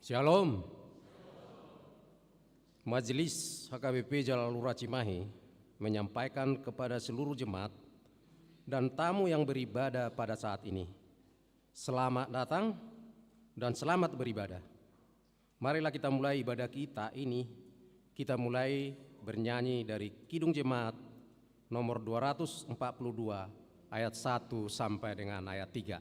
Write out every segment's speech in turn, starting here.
Shalom. Majelis HKBP Jalalura Cimahi menyampaikan kepada seluruh jemaat dan tamu yang beribadah pada saat ini, selamat datang dan selamat beribadah. Marilah kita mulai ibadah kita ini. Kita mulai bernyanyi dari Kidung Jemaat nomor 242 ayat 1 sampai dengan ayat 3.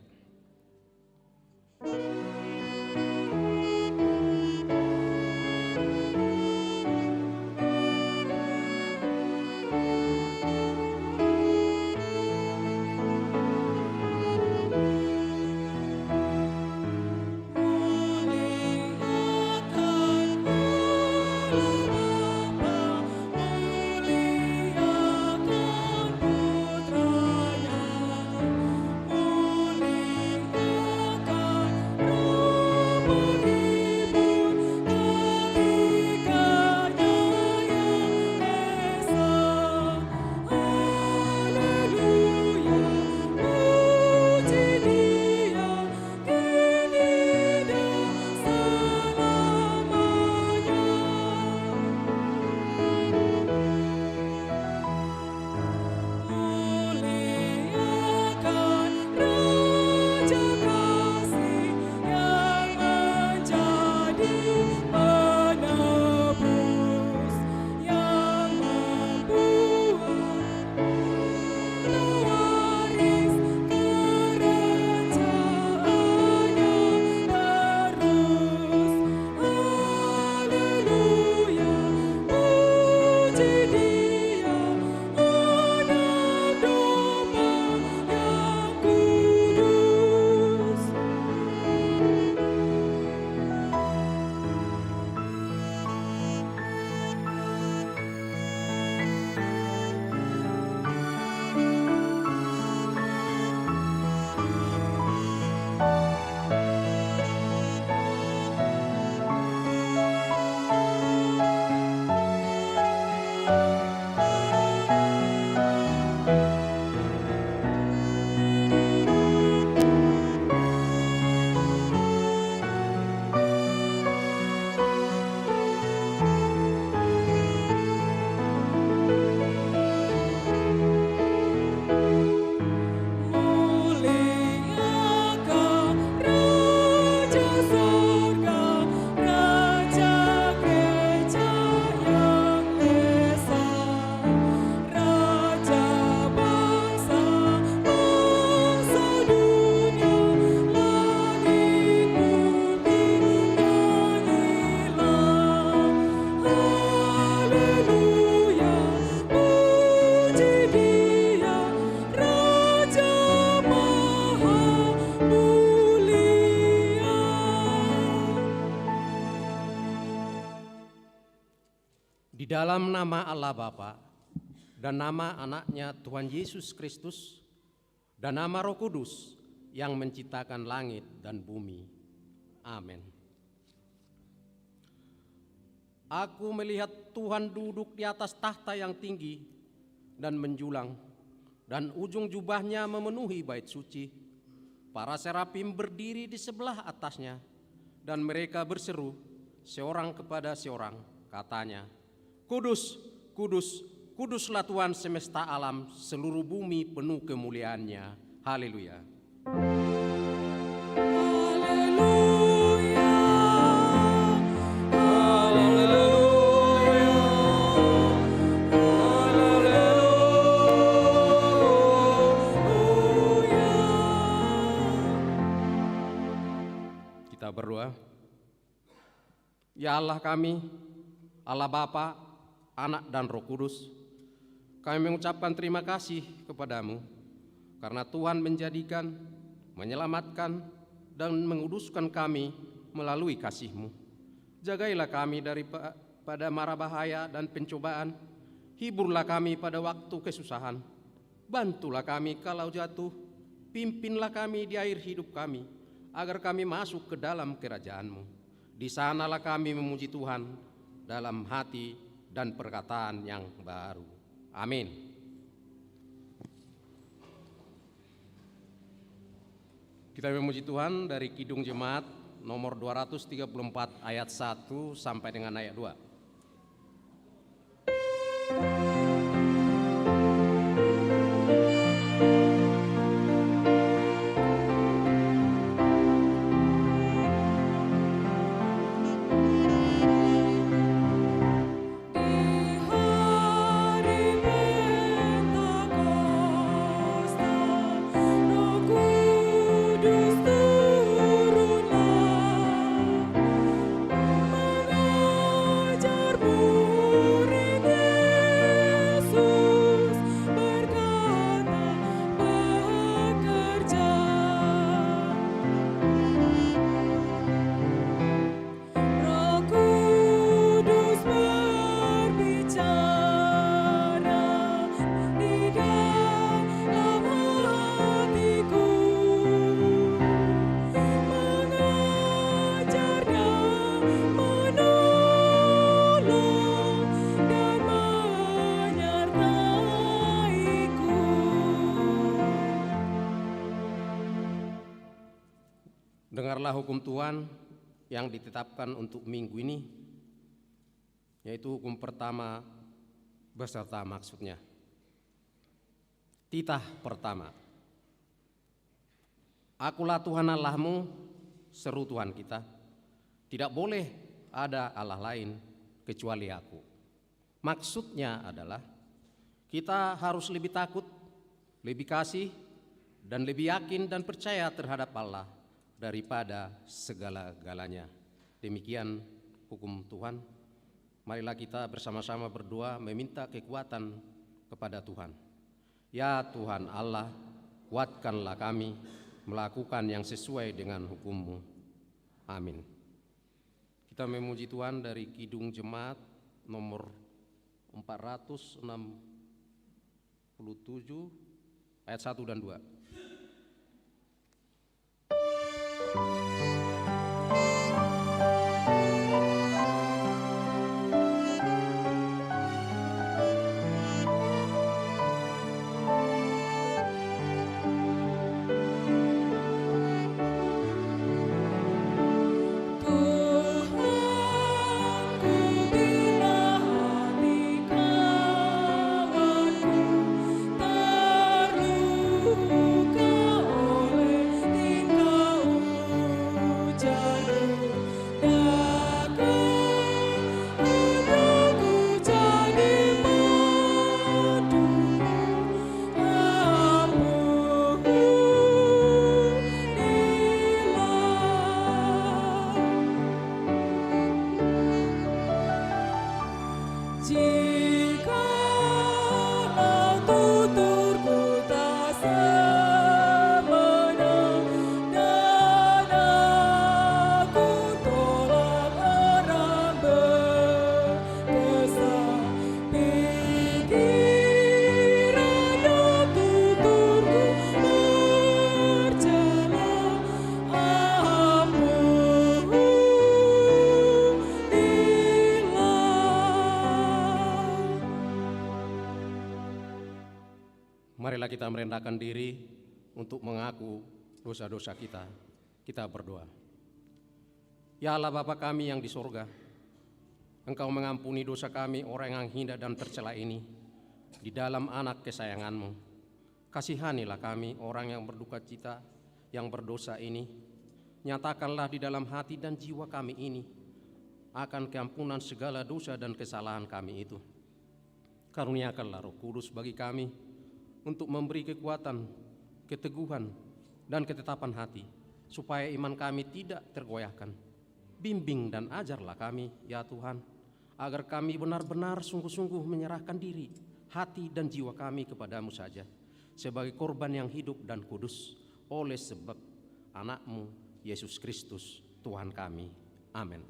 Di dalam nama Allah Bapa dan nama anaknya Tuhan Yesus Kristus dan nama Roh Kudus yang menciptakan langit dan bumi. Amin. Aku melihat Tuhan duduk di atas tahta yang tinggi dan menjulang, dan ujung jubahnya memenuhi bait suci. Para serafim berdiri di sebelah atasnya, dan mereka berseru seorang kepada seorang, katanya, Kudus, kudus, kuduslah Tuhan semesta alam, seluruh bumi penuh kemuliaan-Nya. Haleluya. Kita berdoa. Ya Allah kami, Allah Bapa, Anak dan Roh Kudus, kami mengucapkan terima kasih kepadamu karena Tuhan menjadikan, menyelamatkan, dan menguduskan kami melalui kasih-Mu. Jagailah kami daripada mara bahaya dan pencobaan, hiburlah kami pada waktu kesusahan, bantulah kami kalau jatuh, pimpinlah kami di air hidup kami, agar kami masuk ke dalam kerajaan-Mu. Di sanalah kami memuji Tuhan dalam hati dan perkataan yang baru. Amin. Kita memuji Tuhan dari Kidung Jemaat nomor 234 ayat 1 sampai dengan ayat 2. Dengarlah hukum Tuhan yang ditetapkan untuk minggu ini, yaitu hukum pertama beserta maksudnya. Titah pertama. Akulah Tuhan Allahmu, seru Tuhan kita. Tidak boleh ada Allah lain kecuali aku. Maksudnya adalah kita harus lebih takut, lebih kasih, dan lebih yakin dan percaya terhadap Allah daripada segala-galanya. Demikian hukum Tuhan. Marilah kita bersama-sama berdoa meminta kekuatan kepada Tuhan. Ya Tuhan Allah, kuatkanlah kami melakukan yang sesuai dengan hukum-Mu. Amin. Kita memuji Tuhan dari Kidung Jemaat nomor 467 ayat 1 dan 2. Marilah kita merendahkan diri untuk mengaku dosa-dosa kita. Kita berdoa. Ya Allah Bapa kami yang di sorga, Engkau mengampuni dosa kami orang yang hina dan tercela ini di dalam anak kesayangan-Mu. Kasihanilah kami orang yang berduka cita, yang berdosa ini. Nyatakanlah di dalam hati dan jiwa kami ini akan keampunan segala dosa dan kesalahan kami itu. Karuniakanlah Roh Kudus bagi kami untuk memberi kekuatan, keteguhan, dan ketetapan hati, supaya iman kami tidak tergoyahkan. Bimbing dan ajarlah kami, ya Tuhan, agar kami benar-benar sungguh-sungguh menyerahkan diri, hati dan jiwa kami kepadamu saja, sebagai korban yang hidup dan kudus, oleh sebab anak-Mu, Yesus Kristus, Tuhan kami. Amin.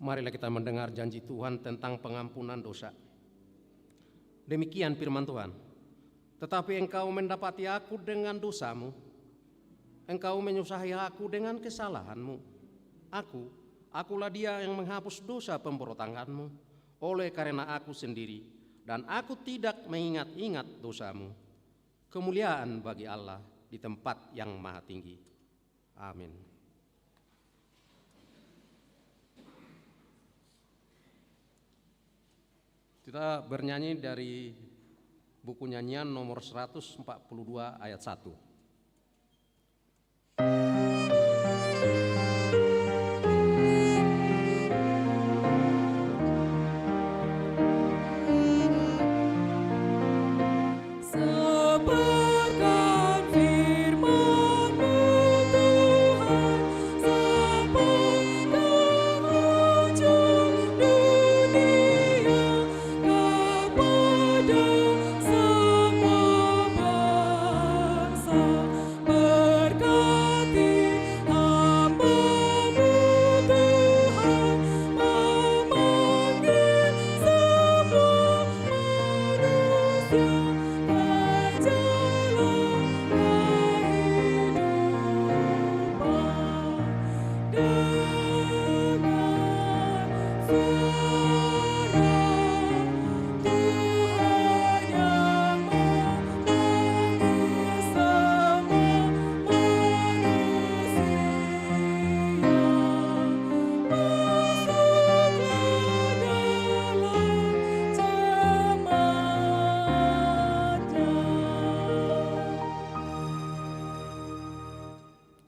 marilah kita mendengar janji Tuhan tentang pengampunan dosa. Demikian firman Tuhan. Tetapi engkau mendapati aku dengan dosamu, engkau menyusahi aku dengan kesalahanmu. Akulah dia yang menghapus dosa pemberontakanmu, oleh karena aku sendiri, dan aku tidak mengingat-ingat dosamu. Kemuliaan bagi Allah di tempat yang maha tinggi. Amin. Kita bernyanyi dari buku nyanyian nomor 142 ayat 1.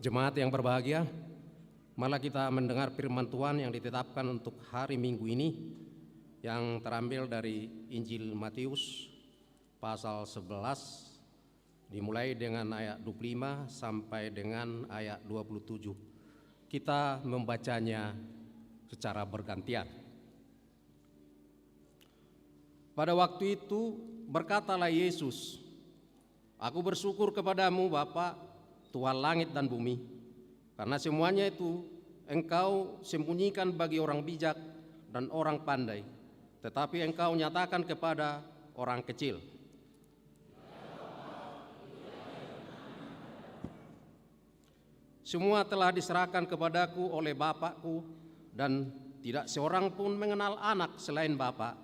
Jemaat yang berbahagia, malah kita mendengar firman Tuhan yang ditetapkan untuk hari Minggu ini yang terambil dari Injil Matius pasal 11 dimulai dengan ayat 25 sampai dengan ayat 27. Kita membacanya secara bergantian. Pada waktu itu berkatalah Yesus, "Aku bersyukur kepadamu Bapa, Tuhan langit dan bumi, karena semuanya itu Engkau sembunyikan bagi orang bijak dan orang pandai, tetapi Engkau nyatakan kepada orang kecil. Semua telah diserahkan kepadaku oleh Bapakku, dan tidak seorang pun mengenal anak selain Bapa,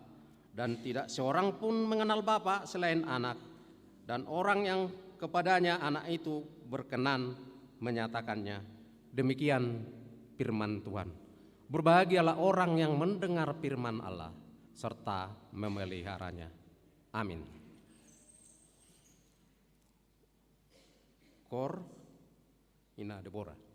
dan tidak seorang pun mengenal Bapa selain anak, dan orang yang kepadanya anak itu berkenan menyatakannya." Demikian firman Tuhan. Berbahagialah orang yang mendengar firman Allah serta memeliharanya. Amin. Kor Ina Deborah.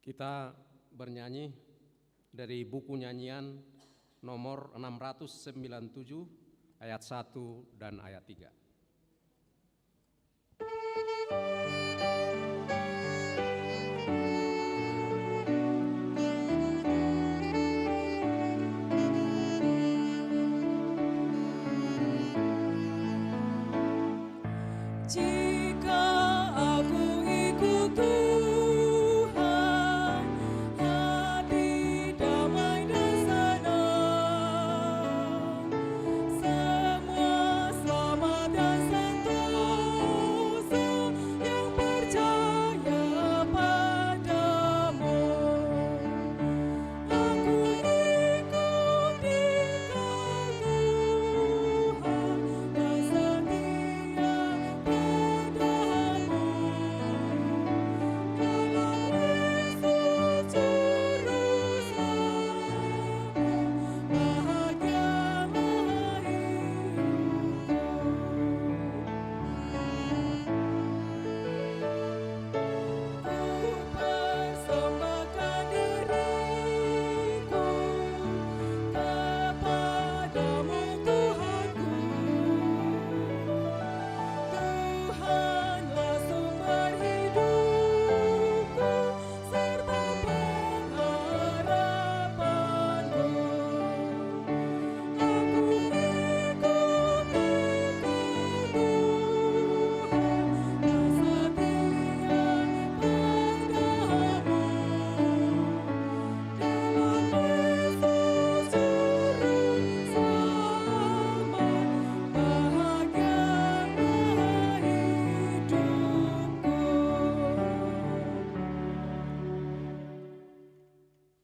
Kita bernyanyi dari buku nyanyian nomor 697 ayat 1 dan ayat 3.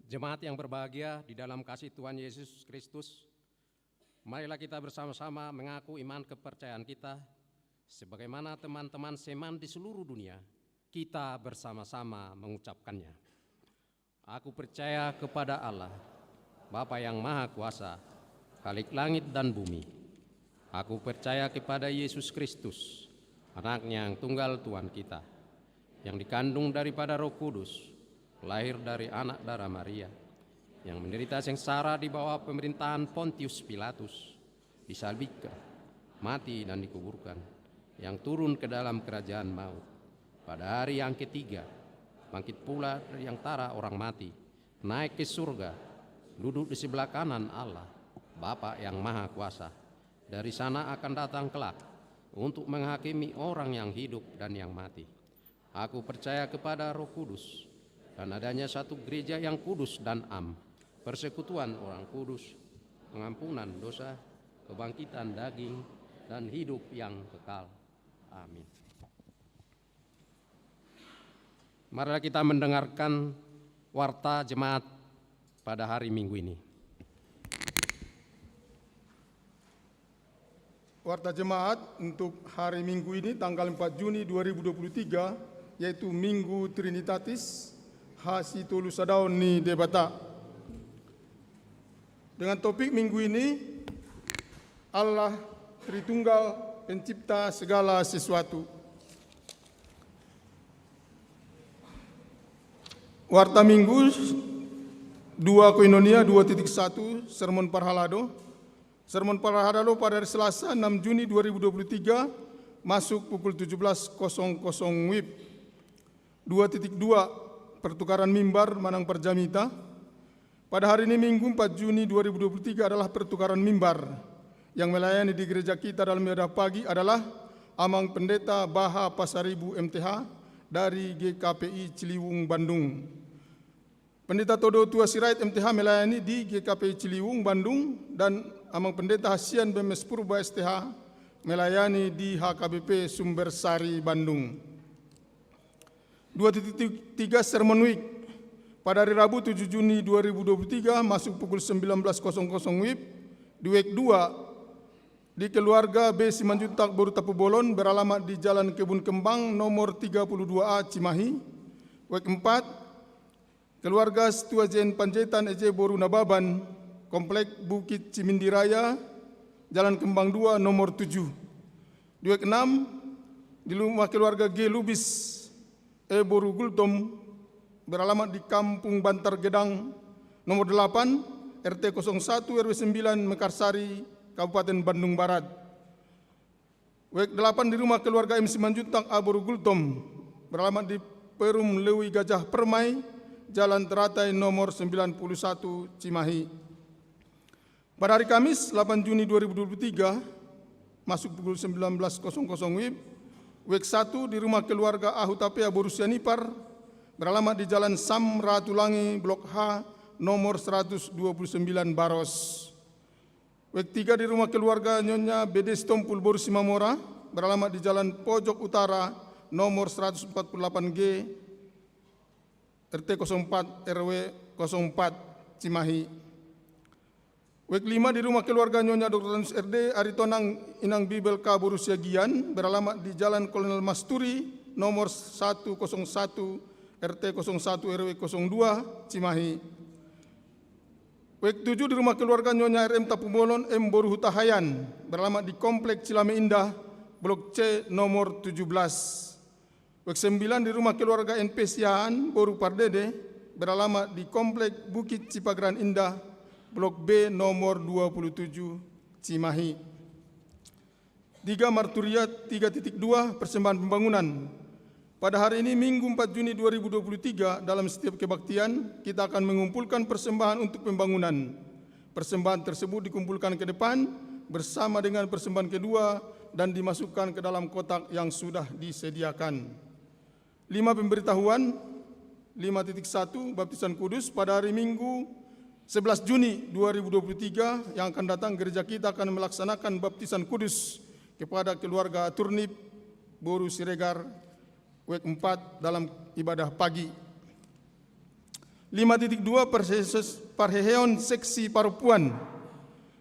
Jemaat yang berbahagia di dalam kasih Tuhan Yesus Kristus, marilah kita bersama-sama mengaku iman kepercayaan kita, sebagaimana teman-teman seman di seluruh dunia, kita bersama-sama mengucapkannya. Aku percaya kepada Allah, Bapa yang Maha Kuasa, Khalik langit dan bumi. Aku percaya kepada Yesus Kristus, Anaknya yang tunggal Tuhan kita, yang dikandung daripada Roh Kudus, lahir dari anak darah Maria, yang menderita sengsara di bawah pemerintahan Pontius Pilatus, disalibkan, mati dan dikuburkan, yang turun ke dalam kerajaan maut. Pada hari yang ketiga, bangkit pula dari antara orang mati, naik ke surga, duduk di sebelah kanan Allah, Bapa yang Maha Kuasa. Dari sana akan datang kelak untuk menghakimi orang yang hidup dan yang mati. Aku percaya kepada Roh Kudus, dan adanya satu gereja yang kudus dan am, persekutuan orang kudus, pengampunan dosa, kebangkitan daging, dan hidup yang kekal. Amin. Marilah kita mendengarkan warta jemaat pada hari Minggu ini. Warta jemaat untuk hari Minggu ini tanggal 4 Juni 2023, yaitu Minggu Trinitatis, Hasi Tolu Sadaon ni Debata. Dengan topik minggu ini, Allah Tritunggal pencipta segala sesuatu. Warta Minggu 2 Koinonia 2.1 Sermon Parhalado. Sermon Parhalado pada hari Selasa 6 Juni 2023 masuk pukul 17.00 WIB. 2.2 Pertukaran mimbar Manang Perjamita. Pada hari ini Minggu 4 Juni 2023 adalah pertukaran mimbar. Yang melayani di gereja kita dalam ibadah pagi adalah Amang Pendeta Baha Pasaribu MTH dari GKPI Ciliwung, Bandung. Pendeta Todo Tua Sirait MTH melayani di GKPI Ciliwung, Bandung, dan Amang Pendeta Hasian BMS Purba STH melayani di HKBP Sumbersari, Bandung. 2.3 Sermon Week. Pada hari Rabu 7 Juni 2023 masuk pukul 19.00 WIB di Week 2 di keluarga B. Simanjuntak Boru Tapu Bolon beralamat di Jalan Kebun Kembang nomor 32A Cimahi. Week 4 keluarga Setua Jen Panjaitan EJ Boru Nababan Komplek Bukit Cimindi Raya Jalan Kembang 2 nomor 7. Di Week 6 di rumah keluarga G. Lubis Boru Gultom beralamat di Kampung Bantar Gedang nomor 8 RT 01 RW 9 Mekarsari Kabupaten Bandung Barat. Week 8 di rumah keluarga M. Simanjuntak A. Boru Gultom beralamat di Perum Lewi Gajah Permai Jalan Teratai nomor 91 Cimahi. Pada hari Kamis 8 Juni 2023 masuk pukul 19.00 WIB Week 1 di rumah keluarga Ahutapea Boru Sianipar beralamat di Jalan Sam Ratulangi Blok H nomor 129 Baros. Week 3 di rumah keluarga Nyonya BD Stompul Boru Simamora beralamat di Jalan Pojok Utara nomor 148G RT 04 RW 04 Cimahi. Week 5 di rumah keluarga Nyonya Dr. Tanus RD Aritonang Inang Bibel K. Boru Siagian beralamat di Jalan Kolonel Masturi nomor 101 RT 01 RW 02 Cimahi. Week 7 di rumah keluarga Nyonya RM Tapu Bolon M. Boru Hutahayan beralamat di Komplek Cilame Indah Blok C nomor 17. Week 9 di rumah keluarga NP Siaan Boru Pardede beralamat di Komplek Bukit Cipagran Indah Blok B nomor 27 Cimahi. 3 Marturiat 3.2 Persembahan Pembangunan. Pada hari ini Minggu 4 Juni 2023 dalam setiap kebaktian kita akan mengumpulkan persembahan untuk pembangunan. Persembahan tersebut dikumpulkan ke depan bersama dengan persembahan kedua dan dimasukkan ke dalam kotak yang sudah disediakan. 5 pemberitahuan. 5.1 Baptisan Kudus. Pada hari Minggu 11 Juni 2023 yang akan datang gereja kita akan melaksanakan baptisan kudus kepada keluarga Turnip Boru Siregar Week 4 dalam ibadah pagi. 5.2 Parheheon Seksi Parupuan.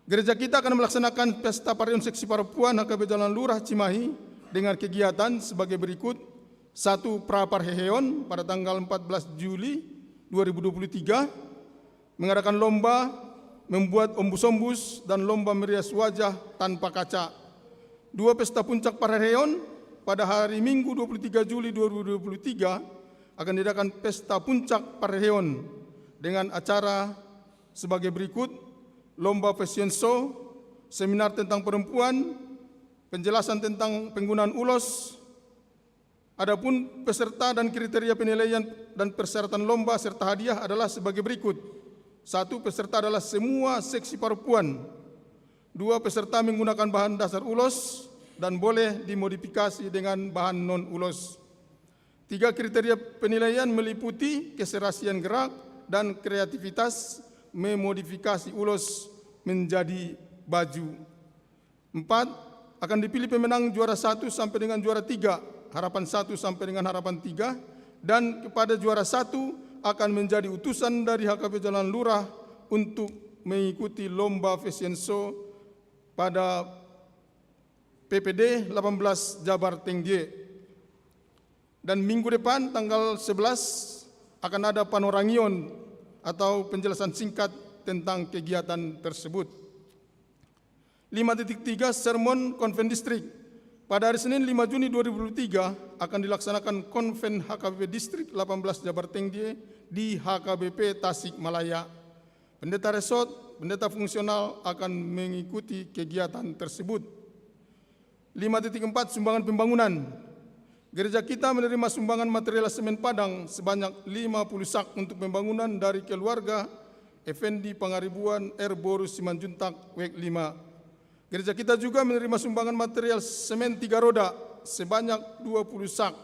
Gereja kita akan melaksanakan pesta Parheheon Seksi Parupuan HKB Jalan Lurah Cimahi dengan kegiatan sebagai berikut. 1. Pra-Parheheon pada tanggal 14 Juli 2023 mengadakan lomba membuat ombus-ombus dan lomba merias wajah tanpa kaca. 2. Pesta Puncak Parheheon pada hari Minggu 23 Juli 2023 akan diadakan Pesta Puncak Parheheon dengan acara sebagai berikut: lomba fashion show, seminar tentang perempuan, penjelasan tentang penggunaan ulos. Adapun peserta dan kriteria penilaian dan persyaratan lomba serta hadiah adalah sebagai berikut. 1. Peserta adalah semua seksi perempuan. 2. Peserta menggunakan bahan dasar ulos dan boleh dimodifikasi dengan bahan non-ulos. 3. Kriteria penilaian meliputi keserasian gerak dan kreativitas memodifikasi ulos menjadi baju. 4. Akan dipilih pemenang juara 1 sampai dengan juara 3, harapan 1 sampai dengan harapan 3, dan kepada juara 1 akan menjadi utusan dari HKB Jalan Lurah untuk mengikuti lomba fashion show pada PPD 18 Jabar Tenggie. Dan minggu depan tanggal 11 akan ada panorangion atau penjelasan singkat tentang kegiatan tersebut. 5.3 Sermon Konven Distrik. Pada hari Senin 5 Juni 2023 akan dilaksanakan Konven HKBP Distrik 18 Jabar Tenggie di HKBP Tasikmalaya. Pendeta Resort, pendeta fungsional akan mengikuti kegiatan tersebut. 5.4 Sumbangan Pembangunan. Gereja kita menerima sumbangan material semen Padang sebanyak 50 sak untuk pembangunan dari keluarga Effendi Pangaribuan R. Borus Simanjuntak WEK 5. Gereja kita juga menerima sumbangan material semen 3 roda sebanyak 20 sak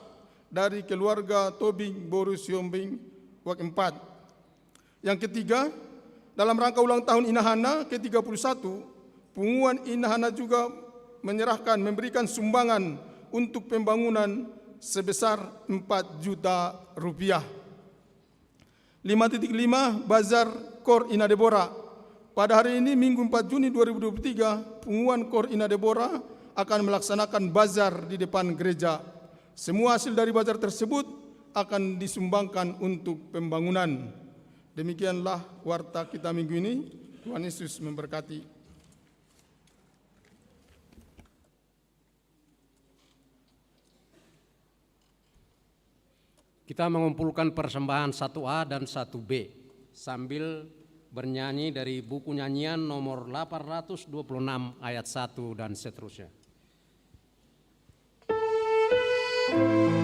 dari keluarga Tobing Borus Yombing WEK 4. Yang ketiga, dalam rangka ulang tahun Inahana ke-31, Punguan Inahana juga memberikan sumbangan untuk pembangunan sebesar 4 juta rupiah. 5.5 Bazar Kor Ina Deborah. Pada hari ini Minggu 4 Juni 2023, Punguan Kor Ina Deborah akan melaksanakan bazar di depan gereja. Semua hasil dari bazar tersebut akan disumbangkan untuk pembangunan. Demikianlah warta kita minggu ini. Tuhan Yesus memberkati. Kita mengumpulkan persembahan 1A dan 1B sambil bernyanyi dari buku nyanyian nomor 826 ayat 1 dan seterusnya. Hatiku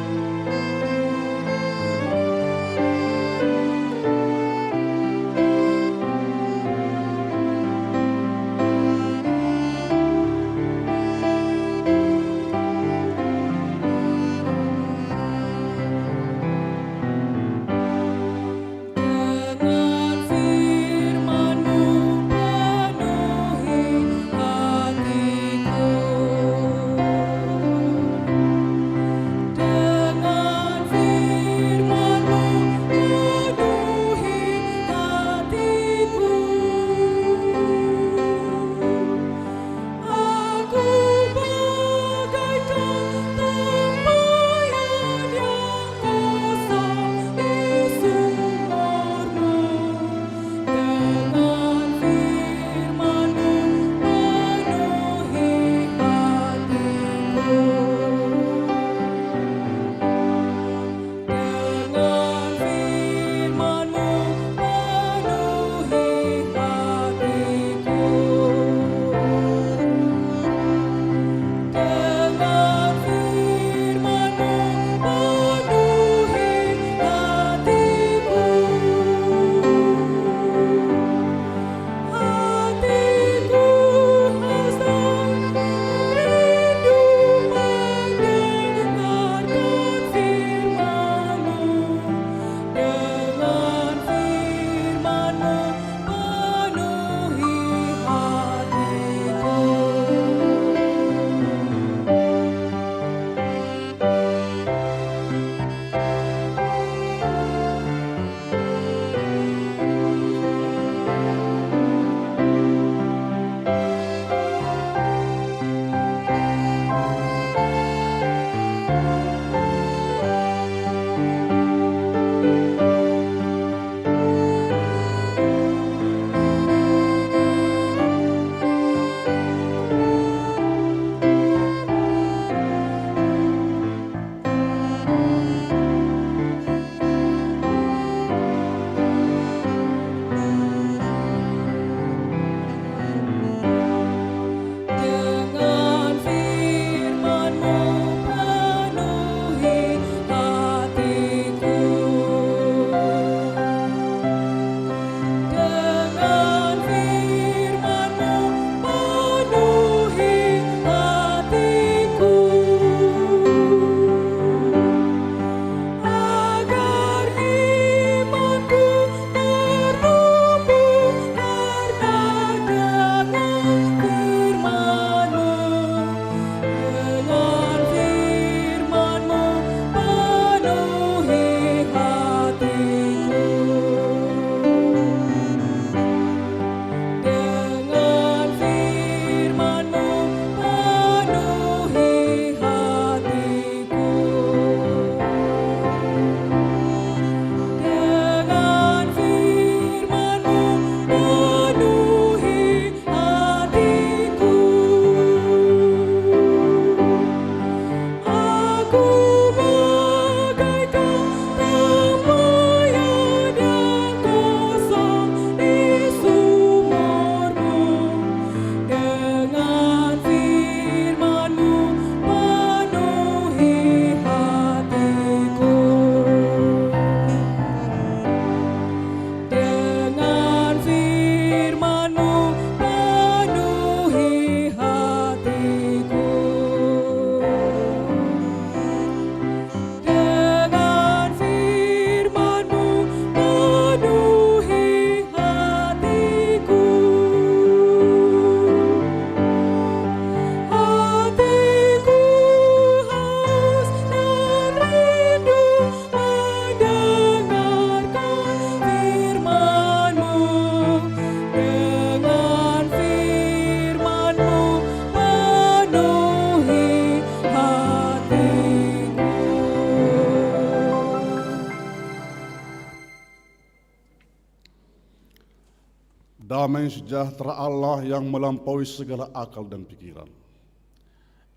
damai sejahtera Allah yang melampaui segala akal dan pikiran.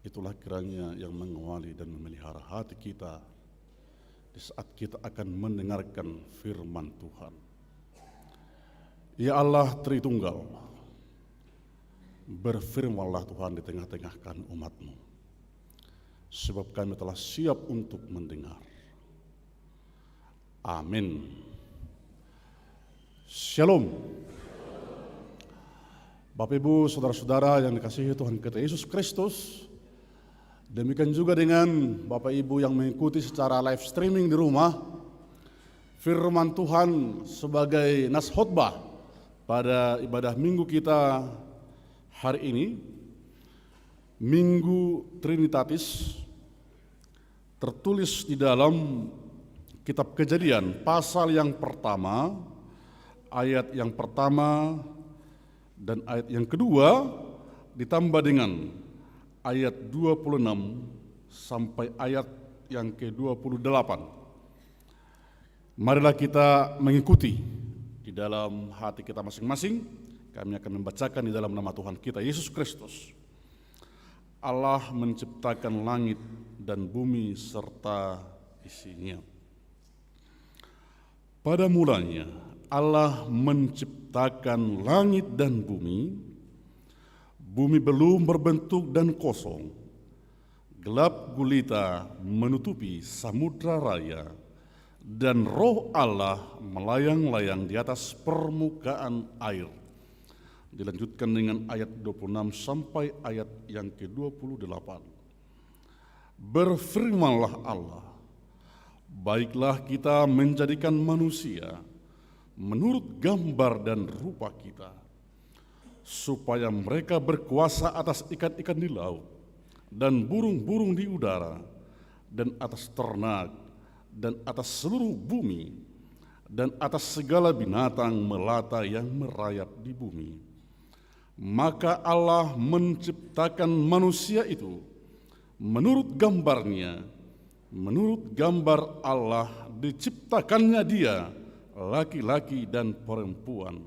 Itulah kiranya yang mengawali dan memelihara hati kita di saat kita akan mendengarkan firman Tuhan. Ya Allah Tritunggal, berfirmanlah Tuhan di tengah-tengah kami umat-Mu, sebab kami telah siap untuk mendengar. Amin. Shalom. Bapak Ibu, saudara-saudara yang dikasihi Tuhan kita Yesus Kristus, demikian juga dengan Bapak Ibu yang mengikuti secara live streaming di rumah, firman Tuhan sebagai nas khotbah pada ibadah minggu kita hari ini, Minggu Trinitatis, tertulis di dalam kitab Kejadian pasal yang pertama, ayat yang pertama dan ayat yang kedua, ditambah dengan ayat 26 sampai ayat yang ke-28. Marilah kita mengikuti di dalam hati kita masing-masing. Kami akan membacakan di dalam nama Tuhan kita Yesus Kristus. Allah menciptakan langit dan bumi serta isinya. Pada mulanya Allah menciptakan langit dan bumi. Bumi belum berbentuk dan kosong. Gelap gulita menutupi samudra raya, dan roh Allah melayang-layang di atas permukaan air. Dilanjutkan dengan ayat 26 sampai ayat yang ke-28. Berfirmanlah Allah, baiklah kita menjadikan manusia menurut gambar dan rupa kita, supaya mereka berkuasa atas ikan-ikan di laut, dan burung-burung di udara, dan atas ternak, dan atas seluruh bumi, dan atas segala binatang melata yang merayap di bumi. Maka Allah menciptakan manusia itu menurut gambarnya, menurut gambar Allah diciptakannya dia, laki-laki dan perempuan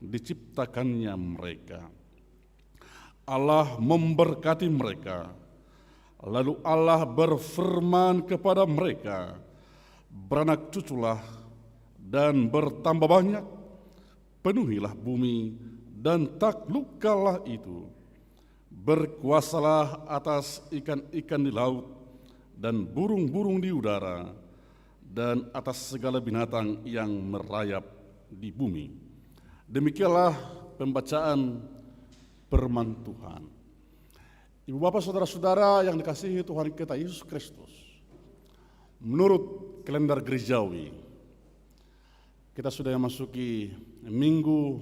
diciptakannya mereka. Allah memberkati mereka, lalu Allah berfirman kepada mereka, beranak cuculah dan bertambah banyak, penuhilah bumi dan taklukkanlah itu, berkuasalah atas ikan-ikan di laut dan burung-burung di udara, dan atas segala binatang yang merayap di bumi. Demikianlah pembacaan firman Tuhan. Ibu bapak saudara-saudara yang dikasihi Tuhan kita Yesus Kristus, menurut kalender gerejawi, kita sudah memasuki Minggu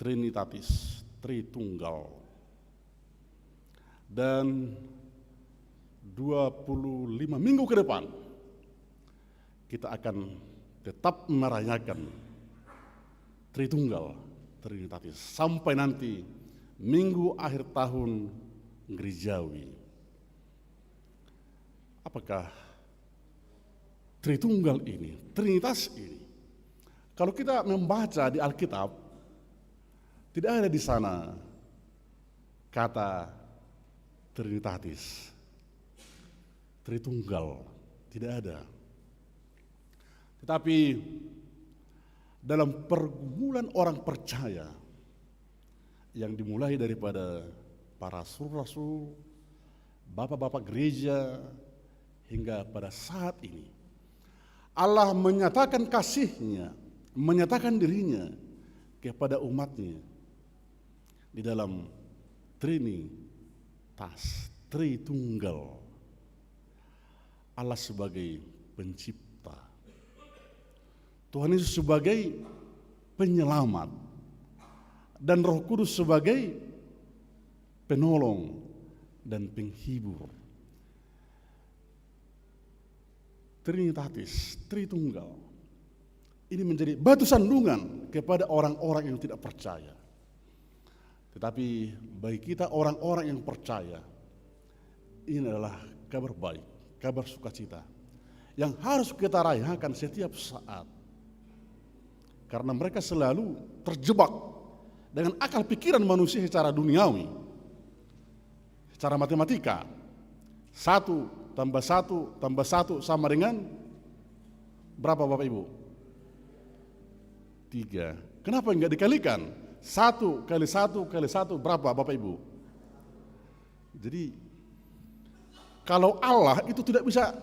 Trinitatis, Tritunggal, dan 25 minggu ke depan kita akan tetap merayakan Tritunggal, Trinitatis, sampai nanti minggu akhir tahun gerejawi. Apakah Tritunggal ini, Trinitas ini, kalau kita membaca di Alkitab, tidak ada di sana kata Trinitatis, Tritunggal, tidak ada. Tetapi dalam pergumulan orang percaya yang dimulai daripada para rasul-rasul, bapak-bapak gereja, hingga pada saat ini, Allah menyatakan kasih-Nya, menyatakan dirinya kepada umat-Nya di dalam Trinitas, Tritunggal. Allah sebagai pencipta, Tuhan Yesus sebagai penyelamat, dan Roh Kudus sebagai penolong dan penghibur. Trinitatis, Tritunggal, ini menjadi batu sandungan kepada orang-orang yang tidak percaya. Tetapi bagi kita orang-orang yang percaya, ini adalah kabar baik, kabar sukacita yang harus kita rayakan setiap saat. Karena mereka selalu terjebak dengan akal pikiran manusia secara duniawi, secara matematika. 1 tambah 1 tambah 1 sama dengan berapa Bapak Ibu? 3. Kenapa enggak dikalikan? 1 kali 1 kali 1 berapa Bapak Ibu? Jadi kalau Allah itu tidak bisa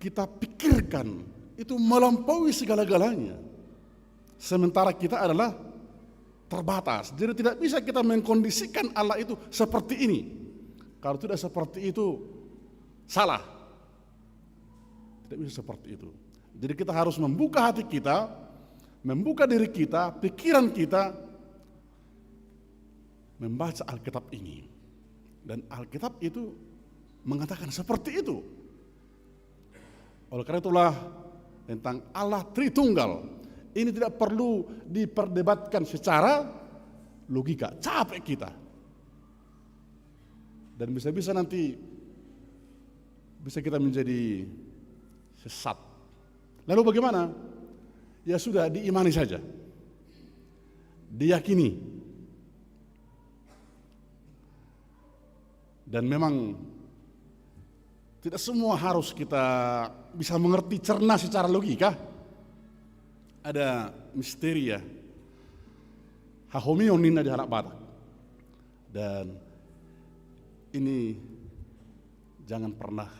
kita pikirkan, itu melampaui segala-galanya. Sementara kita adalah terbatas. Jadi tidak bisa kita mengkondisikan Allah itu seperti ini. Kalau tidak seperti itu, salah. Tidak bisa seperti itu. Jadi kita harus membuka hati kita, membuka diri kita, pikiran kita, membaca Alkitab ini. Dan Alkitab itu mengatakan seperti itu. Oleh karena itulah tentang Allah Tritunggal, ini tidak perlu diperdebatkan secara logika, capek kita. Dan bisa-bisa nanti bisa kita menjadi sesat. Lalu bagaimana? Ya sudah, diimani saja, diyakini. Dan memang tidak semua harus kita bisa mengerti cerna secara logika. Ada misteri ya, hahomionina di anak Batak. Dan ini jangan pernah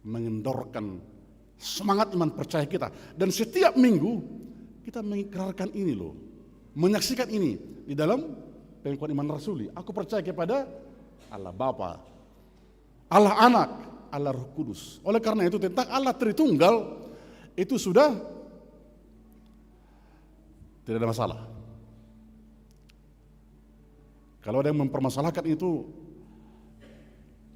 mengendorkan semangat iman percaya kita. Dan setiap minggu kita mengikrarkan ini loh, menyaksikan ini di dalam pengakuan iman rasuli. Aku percaya kepada Allah Bapa, Allah Anak, Allah Roh Kudus. Oleh karena itu tentang Allah Tritunggal itu sudah tidak ada masalah. Kalau ada yang mempermasalahkan itu,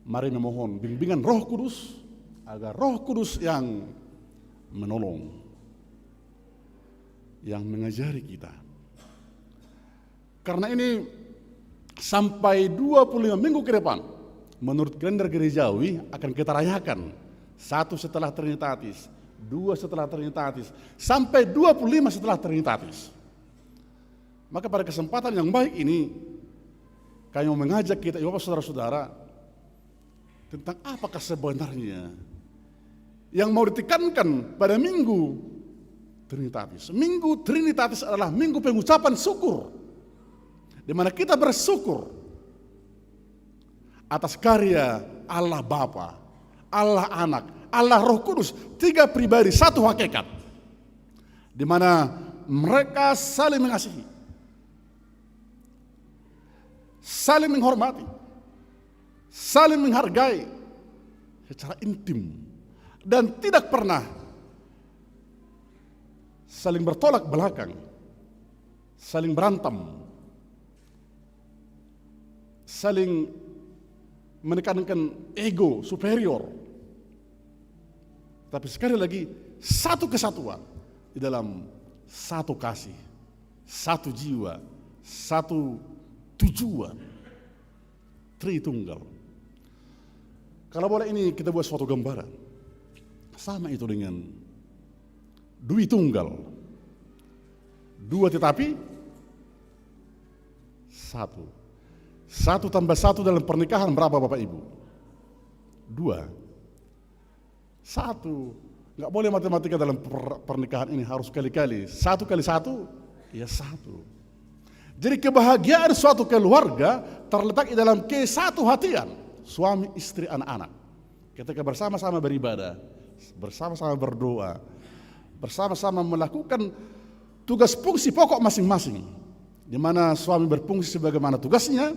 mari memohon bimbingan Roh Kudus, agar Roh Kudus yang menolong, yang mengajari kita. Karena ini sampai 25 minggu ke depan, menurut kalender gerejawi akan kita rayakan 1 setelah Trinitatis, 2 setelah Trinitatis, sampai 25 setelah Trinitatis. Maka pada kesempatan yang baik ini, kami mau mengajak kita, Bapak saudara-saudara, tentang apakah sebenarnya yang mau ditekankan pada minggu Trinitatis. Minggu Trinitatis adalah minggu pengucapan syukur, di mana kita bersyukur atas karya Allah Bapa, Allah Anak, Allah Roh Kudus, 3 pribadi, 1 hakikat, di mana mereka saling mengasihi, saling menghormati, saling menghargai secara intim, dan tidak pernah saling bertolak belakang, saling berantem, saling menekankan ego superior. Tapi sekali lagi, satu kesatuan di dalam satu kasih, satu jiwa, satu tujuan, Tritunggal. Kalau boleh ini kita buat suatu gambaran, sama itu dengan Dwi Tunggal, 2 tetapi 1. 1 tambah 1 dalam pernikahan berapa Bapak Ibu? 2. 1. Nggak boleh matematika dalam pernikahan ini, harus kali-kali. 1 kali 1, ya 1. Jadi kebahagiaan suatu keluarga terletak di dalam kesatuhatian suami, istri, anak-anak. Ketika bersama-sama beribadah, bersama-sama berdoa, bersama-sama melakukan tugas fungsi pokok masing-masing, di mana suami berfungsi sebagaimana tugasnya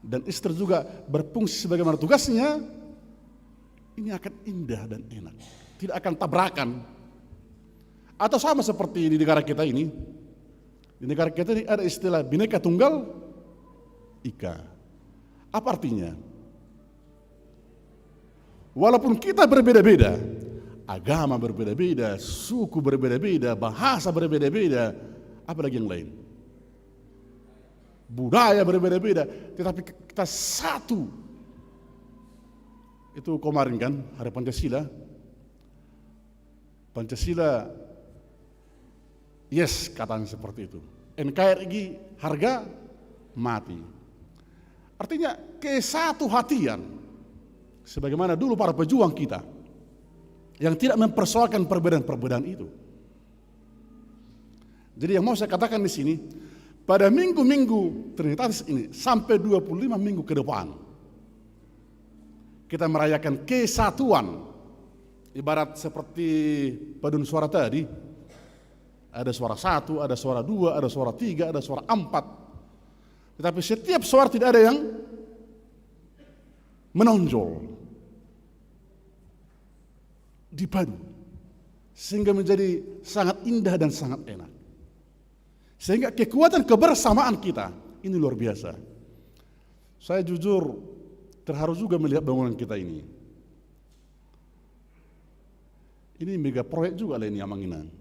dan istri juga berfungsi sebagaimana tugasnya, ini akan indah dan enak, tidak akan tabrakan. Atau sama seperti di negara kita ini. Di negara kita ini ada istilah Bhinneka Tunggal Ika. Apa artinya? Walaupun kita berbeda-beda, agama berbeda-beda, suku berbeda-beda, bahasa berbeda-beda, apalagi yang lain, budaya berbeda-beda, tetapi kita satu. Itu kemarin kan, hari Pancasila. Pancasila, yes, katanya seperti itu. NKRI harga mati. Artinya kesatu hatian, sebagaimana dulu para pejuang kita yang tidak mempersoalkan perbedaan-perbedaan itu. Jadi yang mau saya katakan di sini, pada minggu-minggu Trinitatis ini sampai 25 minggu ke depan, kita merayakan kesatuan. Ibarat seperti paduan suara tadi, ada suara 1, ada suara 2, ada suara 3, ada suara 4. Tetapi setiap suara tidak ada yang menonjol, dipadu, sehingga menjadi sangat indah dan sangat enak. Sehingga kekuatan kebersamaan kita ini luar biasa. Saya jujur terharu juga melihat bangunan kita ini. Ini mega proyek juga lah ini Amanginan.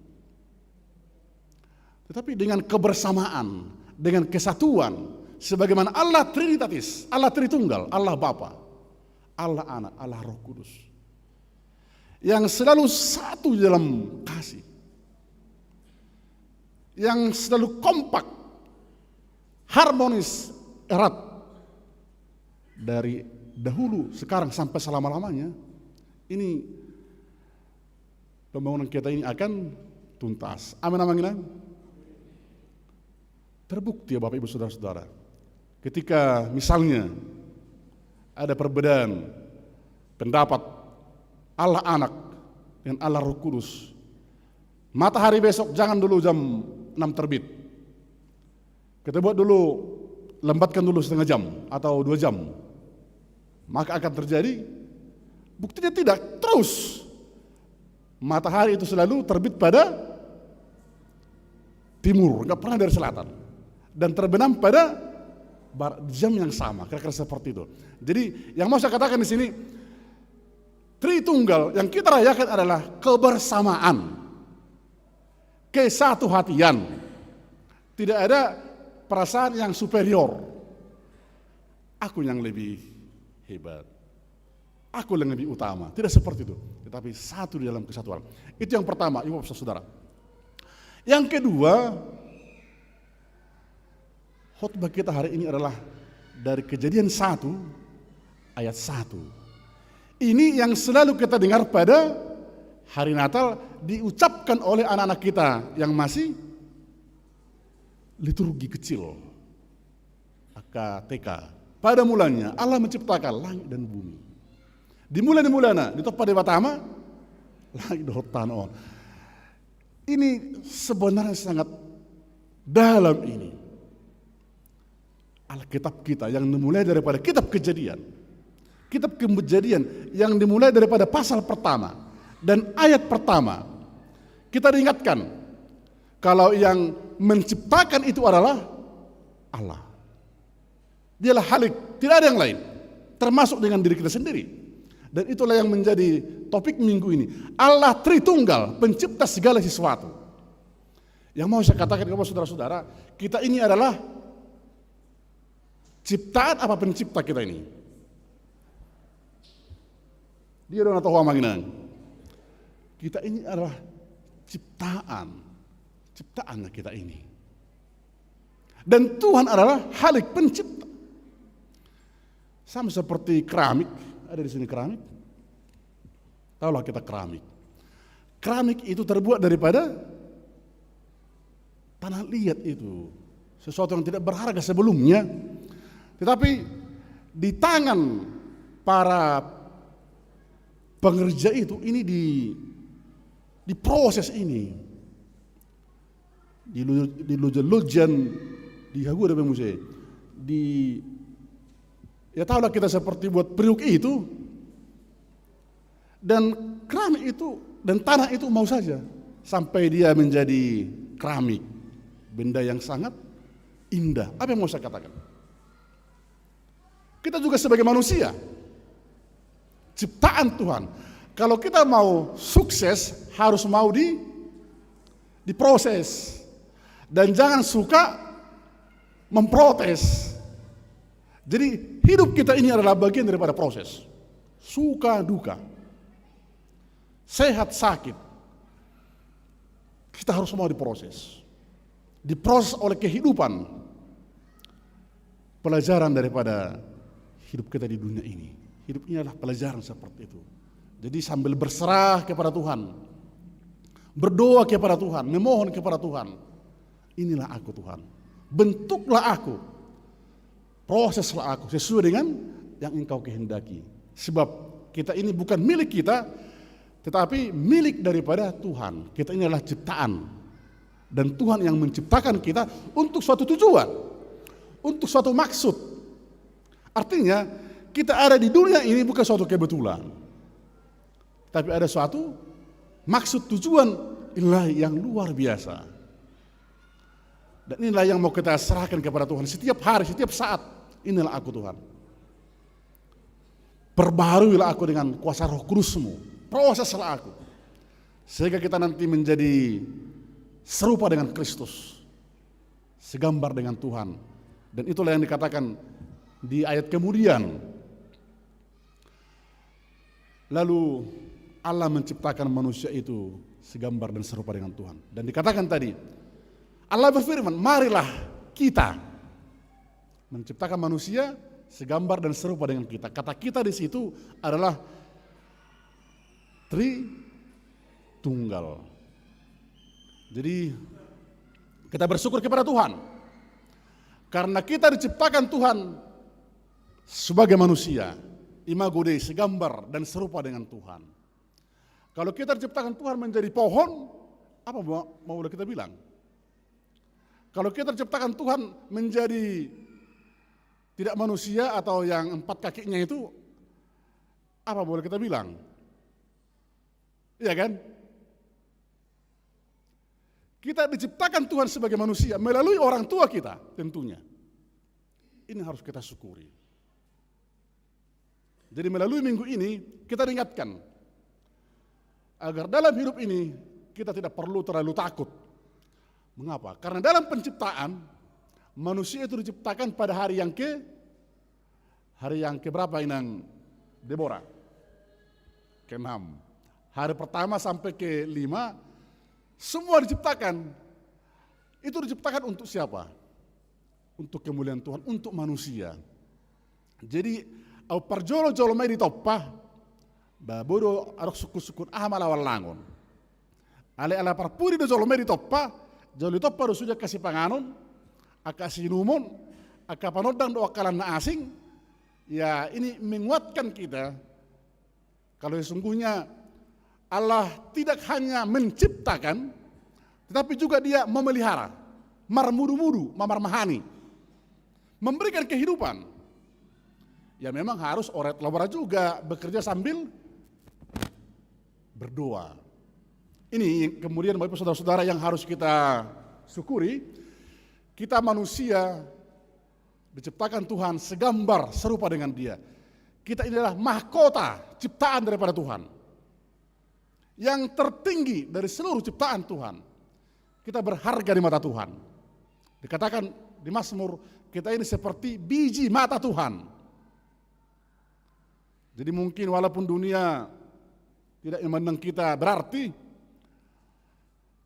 Tetapi dengan kebersamaan, dengan kesatuan, sebagaimana Allah Trinitatis, Allah Tritunggal, Allah Bapa, Allah Anak, Allah Roh Kudus, yang selalu satu dalam kasih, yang selalu kompak, harmonis, erat, dari dahulu, sekarang sampai selama-lamanya. Ini pembangunan kita ini akan tuntas. Amin, amin. Terbukti ya Bapak Ibu Saudara-saudara, ketika misalnya ada perbedaan pendapat Allah Anak dan Allah Roh Kudus, matahari besok jangan dulu jam 6 terbit, kita buat dulu, lambatkan dulu setengah jam atau 2 jam, maka akan terjadi, buktinya tidak, terus matahari itu selalu terbit pada timur, nggak pernah dari selatan, dan terbenam pada jam yang sama, kira-kira seperti itu. Jadi yang mau saya katakan di sini, Tritunggal yang kita rayakan adalah kebersamaan, kesatu hatian, tidak ada perasaan yang superior, aku yang lebih hebat, aku yang lebih utama, tidak seperti itu, tetapi satu di dalam kesatuan. Itu yang pertama, Ibu Bapak Saudara. Yang kedua, khotbah kita hari ini adalah dari Kejadian 1 ayat 1. Ini yang selalu kita dengar pada hari Natal, diucapkan oleh anak-anak kita yang masih liturgi kecil, AKTK. Pada mulanya Allah menciptakan langit dan bumi. Dimulai ditop pada pertama langit dan tanah. Ini sebenarnya sangat dalam ini. Alkitab kita yang dimulai daripada kitab Kejadian. Kitab Kejadian yang dimulai daripada pasal pertama dan ayat pertama. Kita diingatkan kalau yang menciptakan itu adalah Allah. Dialah Halik, tidak ada yang lain, termasuk dengan diri kita sendiri. Dan itulah yang menjadi topik minggu ini. Allah Tritunggal, pencipta segala sesuatu. Yang mau saya katakan kepada saudara-saudara, kita ini adalah ciptaan apa pencipta kita ini? Dia dong atau Amanginan. Kita ini adalah ciptaannya kita ini. Dan Tuhan adalah Halik, pencipta. Sama seperti keramik, ada di sini keramik. Tahulah kita keramik. Keramik itu terbuat daripada tanah liat itu, sesuatu yang tidak berharga sebelumnya. Tetapi di tangan para pengerja itu, ini diproses ini, dilujan, dihagu ada pemusik, ya tahulah kita seperti buat periuk itu, dan keramik itu dan tanah itu mau saja sampai dia menjadi keramik, benda yang sangat indah. Apa yang mau saya katakan? Kita juga sebagai manusia, ciptaan Tuhan. Kalau kita mau sukses, harus mau diproses. Dan jangan suka memprotes. Jadi hidup kita ini adalah bagian daripada proses. Suka duka, sehat sakit, kita harus mau diproses. diproses oleh kehidupan, pelajaran daripada hidup kita di dunia ini. Hidup ini adalah pelajaran seperti itu. Jadi sambil berserah kepada Tuhan, berdoa kepada Tuhan, memohon kepada Tuhan, inilah aku Tuhan, bentuklah aku, proseslah aku sesuai dengan yang Engkau kehendaki. Sebab kita ini bukan milik kita, tetapi milik daripada Tuhan. Kita ini adalah ciptaan, dan Tuhan yang menciptakan kita untuk suatu tujuan, untuk suatu maksud. Artinya kita ada di dunia ini bukan suatu kebetulan, tapi ada suatu maksud, tujuan ilahi yang luar biasa. Dan inilah yang mau kita serahkan kepada Tuhan setiap hari, setiap saat. Inilah aku Tuhan, perbaharuilah aku dengan kuasa Roh Kudus-Mu, proseslah aku, sehingga kita nanti menjadi serupa dengan Kristus, segambar dengan Tuhan. Dan itulah yang dikatakan di ayat kemudian. Lalu Allah menciptakan manusia itu segambar dan serupa dengan Tuhan. Dan dikatakan tadi, Allah berfirman, marilah kita menciptakan manusia segambar dan serupa dengan kita. Kata kita di situ adalah Tritunggal. Jadi kita bersyukur kepada Tuhan karena kita diciptakan Tuhan sebagai manusia, imago Dei, segambar dan serupa dengan Tuhan. Kalau kita diciptakan Tuhan menjadi pohon, apa mau kita bilang? Kalau kita diciptakan Tuhan menjadi tidak manusia atau yang 4 kakinya itu, apa boleh kita bilang? Iya kan? Kita diciptakan Tuhan sebagai manusia melalui orang tua kita tentunya. Ini harus kita syukuri. Jadi melalui minggu ini kita diingatkan agar dalam hidup ini kita tidak perlu terlalu takut. Mengapa? Karena dalam penciptaan manusia itu diciptakan pada hari yang keberapa Inang Deborah? Ke-6. Hari pertama sampai ke-5 semua diciptakan. Itu diciptakan untuk siapa? Untuk kemuliaan Tuhan, untuk manusia. Jadi au parjolo jolomai di toppa babodo arok sukun ahmala walangon. Ale ala parpuri do jolomai di toppa, joli toppa do suja kasih panganon, aka sinumon, aka panodang do akalan na asing. Ya, ini menguatkan kita kalau sesungguhnya Allah tidak hanya menciptakan, tetapi juga Dia memelihara, marmudu-mudu, mamarmahani, memberikan kehidupan. Ya memang harus oret lawara juga, bekerja sambil berdoa. Ini kemudian Bapak saudara-saudara yang harus kita syukuri. Kita manusia diciptakan Tuhan segambar serupa dengan Dia. Kita ini adalah mahkota ciptaan daripada Tuhan, yang tertinggi dari seluruh ciptaan Tuhan. Kita berharga di mata Tuhan. Dikatakan di Mazmur, kita ini seperti biji mata Tuhan. Jadi mungkin walaupun dunia tidak memandang kita berarti,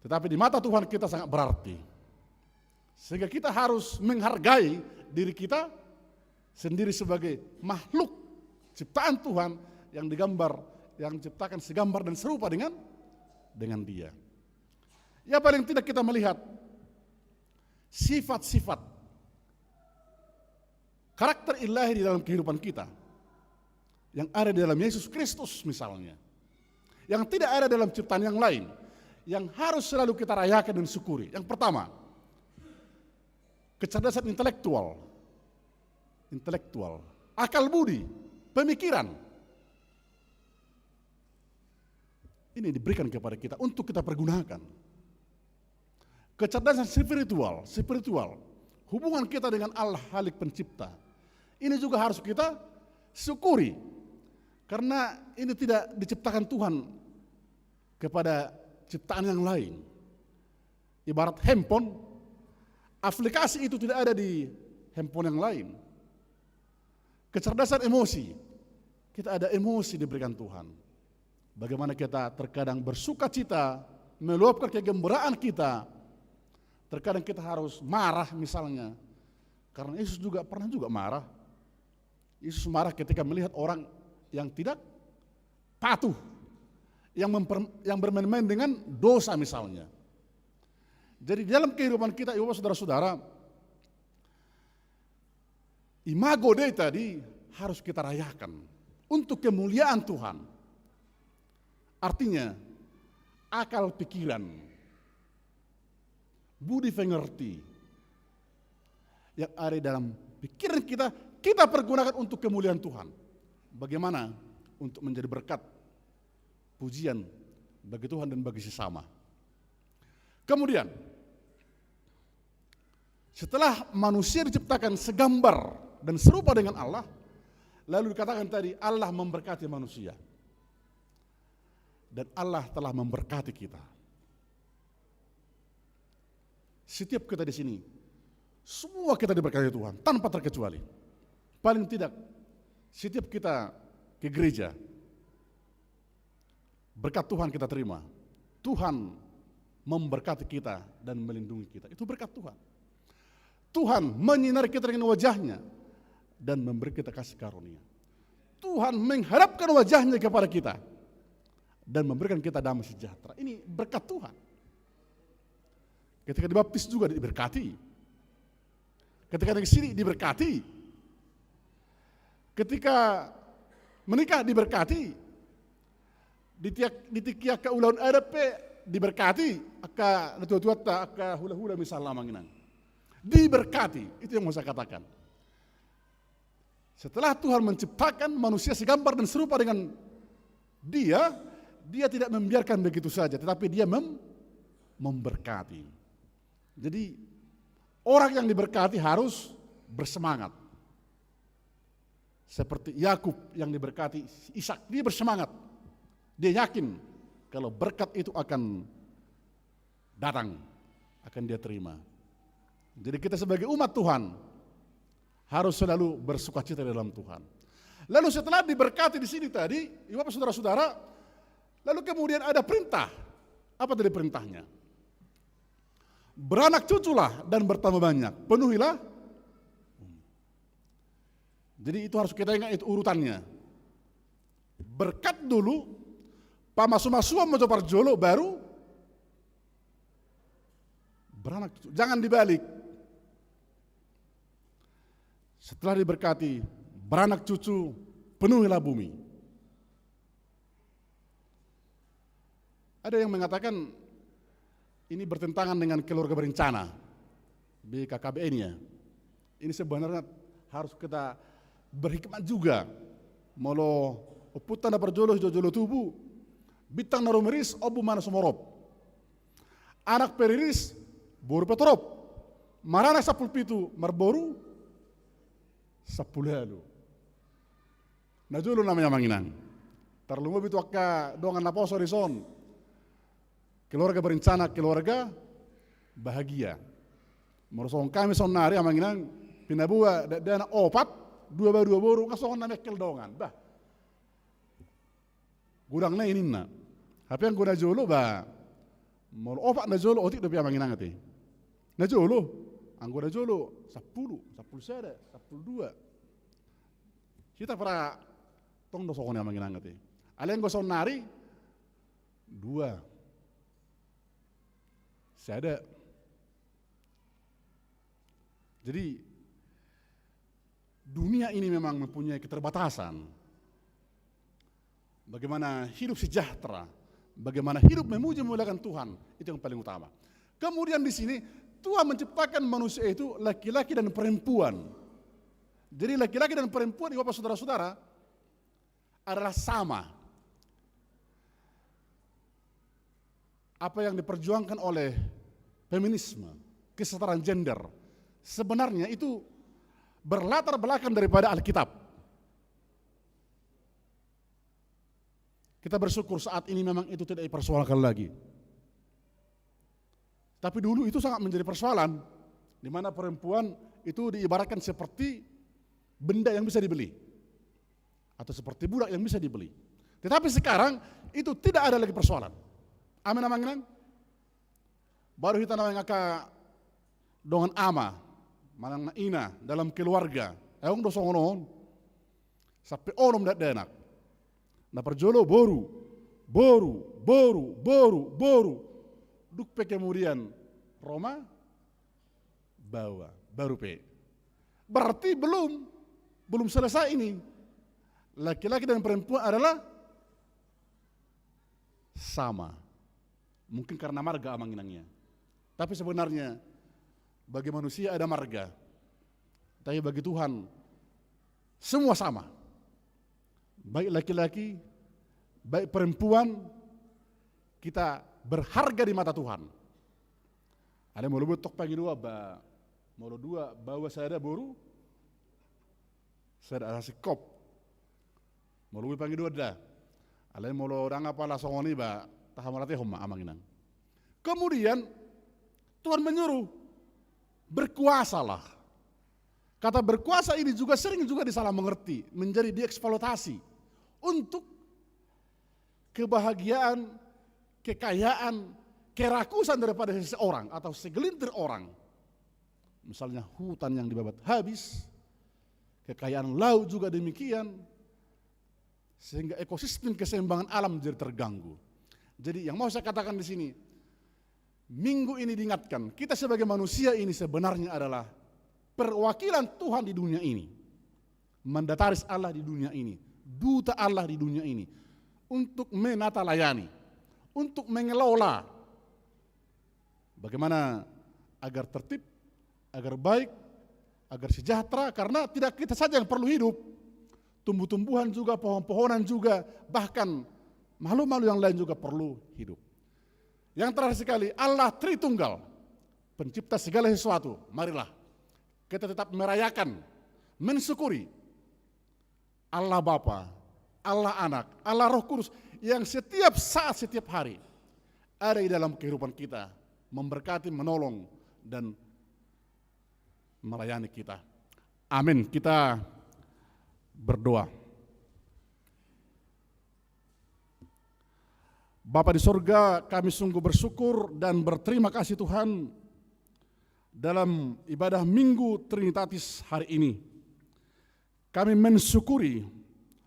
tetapi di mata Tuhan kita sangat berarti. Sehingga kita harus menghargai diri kita sendiri sebagai makhluk ciptaan Tuhan yang digambar, yang diciptakan segambar dan serupa dengan Dia. Ya paling tidak kita melihat sifat-sifat karakter ilahi di dalam kehidupan kita yang ada di dalam Yesus Kristus misalnya, yang tidak ada dalam ciptaan yang lain, yang harus selalu kita rayakan dan syukuri. Yang pertama, kecerdasan intelektual, akal budi, pemikiran. Ini diberikan kepada kita untuk kita pergunakan. Kecerdasan spiritual, hubungan kita dengan Allah Khalik Pencipta. Ini juga harus kita syukuri. Karena ini tidak diciptakan Tuhan kepada ciptaan yang lain. Ibarat handphone, aplikasi itu tidak ada di handphone yang lain. Kecerdasan emosi, kita ada emosi diberikan Tuhan. Bagaimana kita terkadang bersuka cita, meluapkan kegembiraan kita, Terkadang kita harus marah misalnya, karena Yesus juga pernah marah. Yesus marah ketika melihat orang yang tidak patuh, yang bermain-main dengan dosa misalnya. Jadi dalam kehidupan kita, ibu saudara-saudara, imago Dei tadi harus kita rayakan untuk kemuliaan Tuhan. Artinya, akal pikiran, budi pengerti yang ada dalam pikiran kita pergunakan untuk kemuliaan Tuhan. Bagaimana untuk menjadi berkat, pujian bagi Tuhan dan bagi sesama. Kemudian, setelah manusia diciptakan segambar dan serupa dengan Allah, lalu dikatakan tadi Allah memberkati manusia. Dan Allah telah memberkati kita. Setiap kita di sini, semua kita diberkati Tuhan tanpa terkecuali. Paling tidak, setiap kita ke gereja, berkat Tuhan kita terima. Tuhan memberkati kita dan melindungi kita. Itu berkat Tuhan. Tuhan menyinari kita dengan wajahnya dan memberi kita kasih karunia. Tuhan menghadapkan wajahnya kepada kita dan memberikan kita damai sejahtera. Ini berkat Tuhan. Ketika dibaptis juga diberkati. Ketika di sini diberkati. Ketika menikah diberkati. Di tikia ka ulaun adape diberkati. Aka tua-tua aka hula-hula misalnya manginang. Diberkati, itu yang mau saya katakan. Setelah Tuhan menciptakan manusia segambar dan serupa dengan Dia tidak membiarkan begitu saja, tetapi Dia memberkati. Jadi orang yang diberkati harus bersemangat. Seperti Yakub yang diberkati Ishak, dia bersemangat. Dia yakin kalau berkat itu akan datang, akan dia terima. Jadi kita sebagai umat Tuhan harus selalu bersukacita dalam Tuhan. Lalu setelah diberkati di sini tadi, Bapak saudara-saudara, lalu kemudian ada perintah. Apa tadi perintahnya? Beranak cuculah dan bertambah banyak, penuhilah. Jadi itu harus kita ingat, itu urutannya. Berkat dulu, pamasu-masuan mencoba jolo, baru beranak cucu. Jangan dibalik. Setelah diberkati, beranak cucu, penuhilah bumi. Ada yang mengatakan ini bertentangan dengan keluarga berencana, BKKBN-nya. Ini sebenarnya harus kita berhikmat juga. Molo uputan dapat jolo jolo tubuh, bitang narumeris obu mana somorop. Anak periris boru petorop, marana sapul pitu marboru sapulalu. Nah jolo namanya manginang. Terlalu bitu akka dongan laposo rison. Keluarga berencana, keluarga bahagia. Merosong kami sonari amanginang pinabua dana opat dua boru kasongan na mekel dongan. Bah. Gudangna ini na. Tapi yang guna jolo bah. Mol opat na jolo otik dopi amanginang ati. Na jolo, anggota jolo 10 sada, 12. Kita para tong dosongan amanginang ati. Aleng gosong nari 2. Ada. Jadi dunia ini memang mempunyai keterbatasan. Bagaimana hidup sejahtera, bagaimana hidup memuji memuliakan Tuhan, itu yang paling utama. Kemudian di sini Tuhan menciptakan manusia itu laki-laki dan perempuan. Jadi laki-laki dan perempuan, Bapak saudara-saudara, adalah sama. Apa yang diperjuangkan oleh feminisme, kesetaraan gender, sebenarnya itu berlatar belakang daripada Alkitab. Kita bersyukur saat ini memang itu tidak dipersoalkan lagi. Tapi dulu itu sangat menjadi persoalan, di mana perempuan itu diibaratkan seperti benda yang bisa dibeli, atau seperti budak yang bisa dibeli. Tetapi sekarang itu tidak ada lagi persoalan. Amin amanginan. Baru kita namanya dengan ama, manang na ina dalam keluarga. Ayong dosong onon, sampai onom dat denak. Na perjolo boru. Duk pe kemudian Roma baru pe. Berarti belum selesai ini. Laki-laki dan perempuan adalah sama. Mungkin karena marga amanginangnya. Tapi sebenarnya bagi manusia ada marga. Tapi bagi Tuhan semua sama. Baik laki-laki, baik perempuan, kita berharga di mata Tuhan. Ada mau lebut tok pagi dua, mau dua bawa saya ada boru, saya ada sikop. Mau lebut pagi dua dah. Ada mau orang apa langsung ini tahamalate homa amanginang. Kemudian Tuhan menyuruh berkuasalah. Kata berkuasa ini juga sering disalah mengerti, menjadi dieksploitasi untuk kebahagiaan, kekayaan, kerakusan daripada seseorang atau segelintir orang. Misalnya hutan yang dibabat habis, kekayaan laut juga demikian, sehingga ekosistem keseimbangan alam jadi terganggu. Jadi yang mau saya katakan di sini, minggu ini diingatkan, kita sebagai manusia ini sebenarnya adalah perwakilan Tuhan di dunia ini, mandataris Allah di dunia ini, duta Allah di dunia ini, untuk menata layani, untuk mengelola bagaimana agar tertib, agar baik, agar sejahtera, karena tidak kita saja yang perlu hidup, tumbuh-tumbuhan juga, pohon-pohonan juga, bahkan makhluk-makhluk yang lain juga perlu hidup. Yang terakhir sekali, Allah Tritunggal, pencipta segala sesuatu. Marilah kita tetap merayakan, mensyukuri Allah Bapa, Allah Anak, Allah Roh Kudus yang setiap saat, setiap hari ada di dalam kehidupan kita, memberkati, menolong, dan melayani kita. Amin. Kita berdoa. Bapa di sorga, kami sungguh bersyukur dan berterima kasih Tuhan dalam ibadah Minggu Trinitatis hari ini. Kami mensyukuri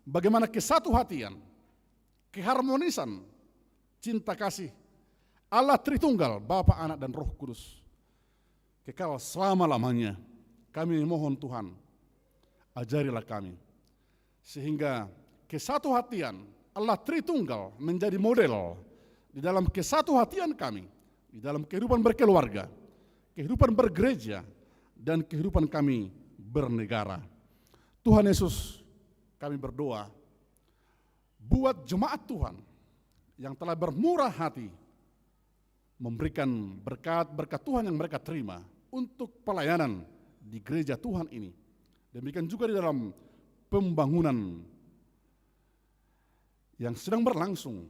bagaimana kesatuhatian, keharmonisan, cinta kasih Allah Tritunggal, Bapa, Anak, dan Roh Kudus kekal selama-lamanya. Kami mohon Tuhan, ajarilah kami sehingga kesatuhatian Allah Tritunggal menjadi model di dalam kesatuhatian kami, di dalam kehidupan berkeluarga, kehidupan bergereja, dan kehidupan kami bernegara. Tuhan Yesus, kami berdoa, buat jemaat Tuhan yang telah bermurah hati, memberikan berkat-berkat Tuhan yang mereka terima untuk pelayanan di gereja Tuhan ini. Demikian juga di dalam pembangunan yang sedang berlangsung,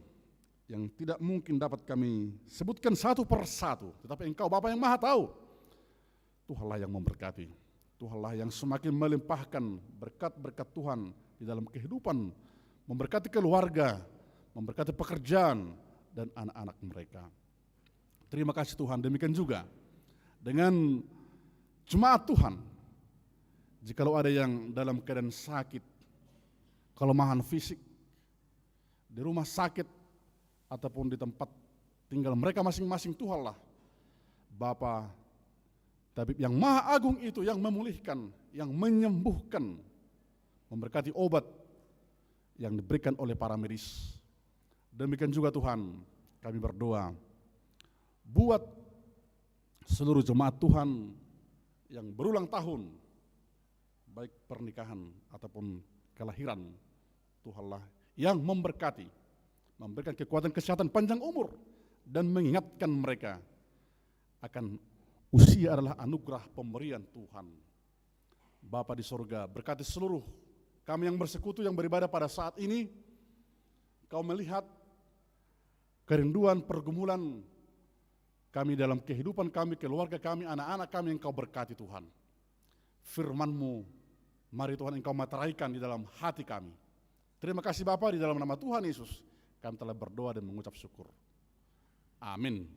yang tidak mungkin dapat kami sebutkan satu persatu, tetapi Engkau Bapa yang Maha Tahu. Tuhanlah yang memberkati, Tuhanlah yang semakin melimpahkan berkat-berkat Tuhan di dalam kehidupan, memberkati keluarga, memberkati pekerjaan, dan anak-anak mereka. Terima kasih Tuhan. Demikian juga dengan jemaat Tuhan, jikalau ada yang dalam keadaan sakit, kelemahan fisik, di rumah sakit, ataupun di tempat tinggal mereka masing-masing, Tuhanlah Bapa Tabib yang Maha Agung itu, yang memulihkan, yang menyembuhkan, memberkati obat yang diberikan oleh para medis. Demikian juga Tuhan, kami berdoa buat seluruh jemaat Tuhan yang berulang tahun, baik pernikahan ataupun kelahiran. Tuhanlah yang memberkati, memberikan kekuatan kesehatan panjang umur, dan mengingatkan mereka akan usia adalah anugerah pemberian Tuhan. Bapa di sorga, berkati seluruh kami yang bersekutu, yang beribadah pada saat ini. Kau melihat kerinduan, pergumulan kami dalam kehidupan kami, keluarga kami, anak-anak kami, yang Kau berkati Tuhan. Firman-Mu, mari Tuhan Engkau materaikan di dalam hati kami. Terima kasih Bapa, di dalam nama Tuhan Yesus kami telah berdoa dan mengucap syukur. Amin.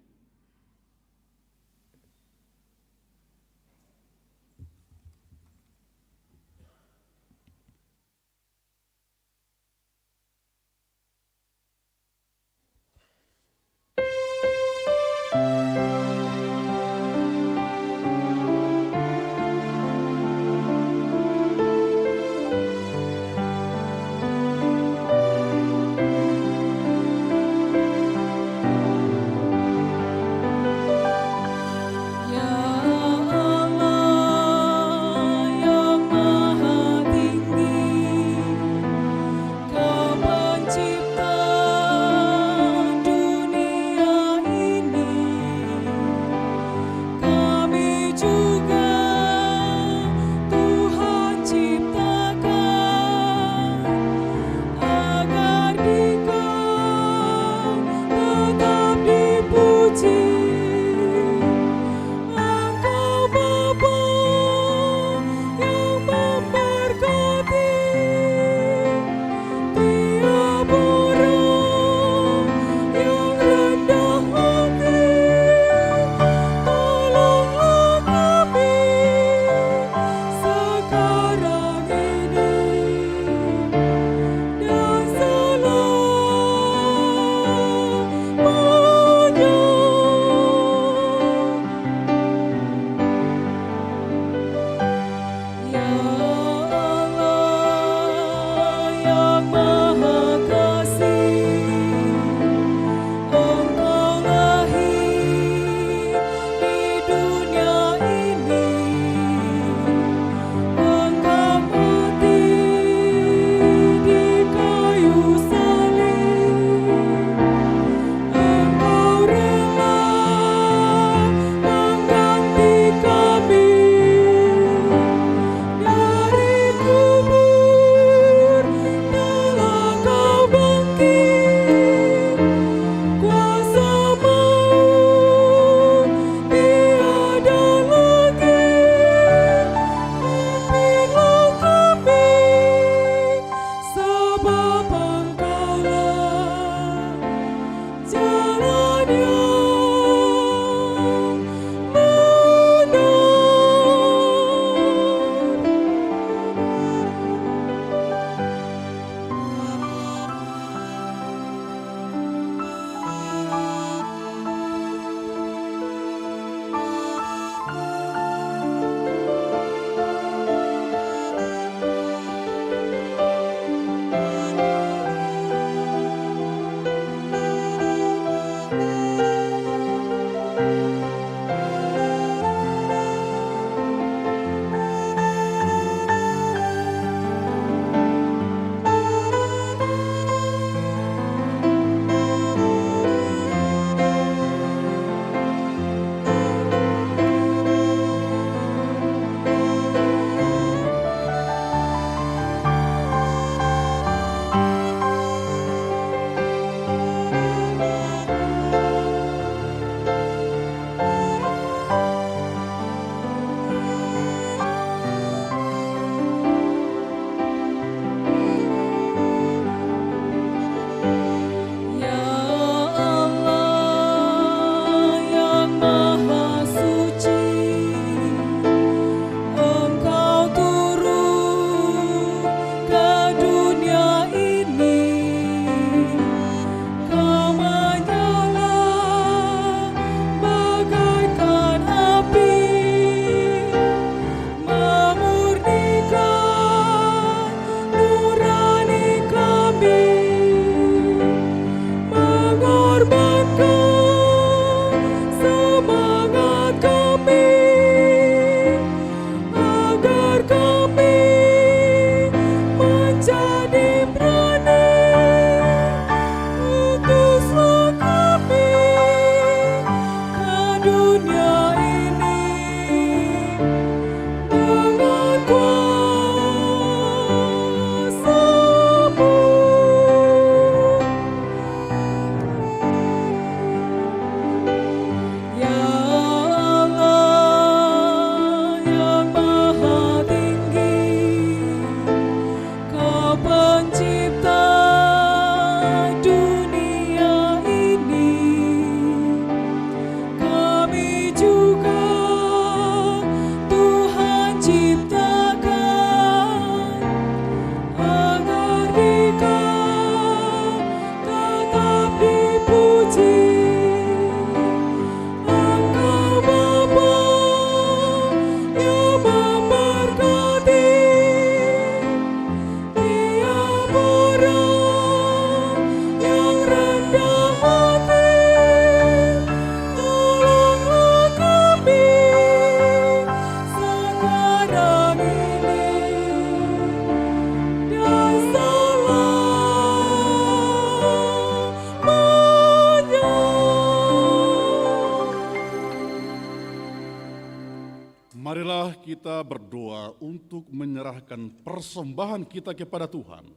kita berdoa untuk menyerahkan persembahan kita kepada Tuhan.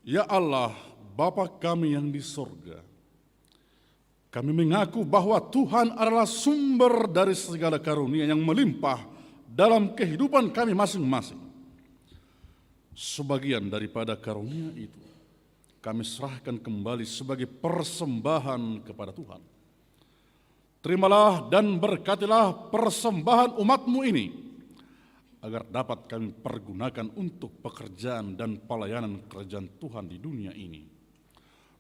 Ya Allah, Bapa kami yang di surga, kami mengaku bahwa Tuhan adalah sumber dari segala karunia yang melimpah dalam kehidupan kami masing-masing. Sebagian daripada karunia itu kami serahkan kembali sebagai persembahan kepada Tuhan. Terimalah dan berkatilah persembahan umat-Mu ini, agar dapat kami pergunakan untuk pekerjaan dan pelayanan kerajaan Tuhan di dunia ini.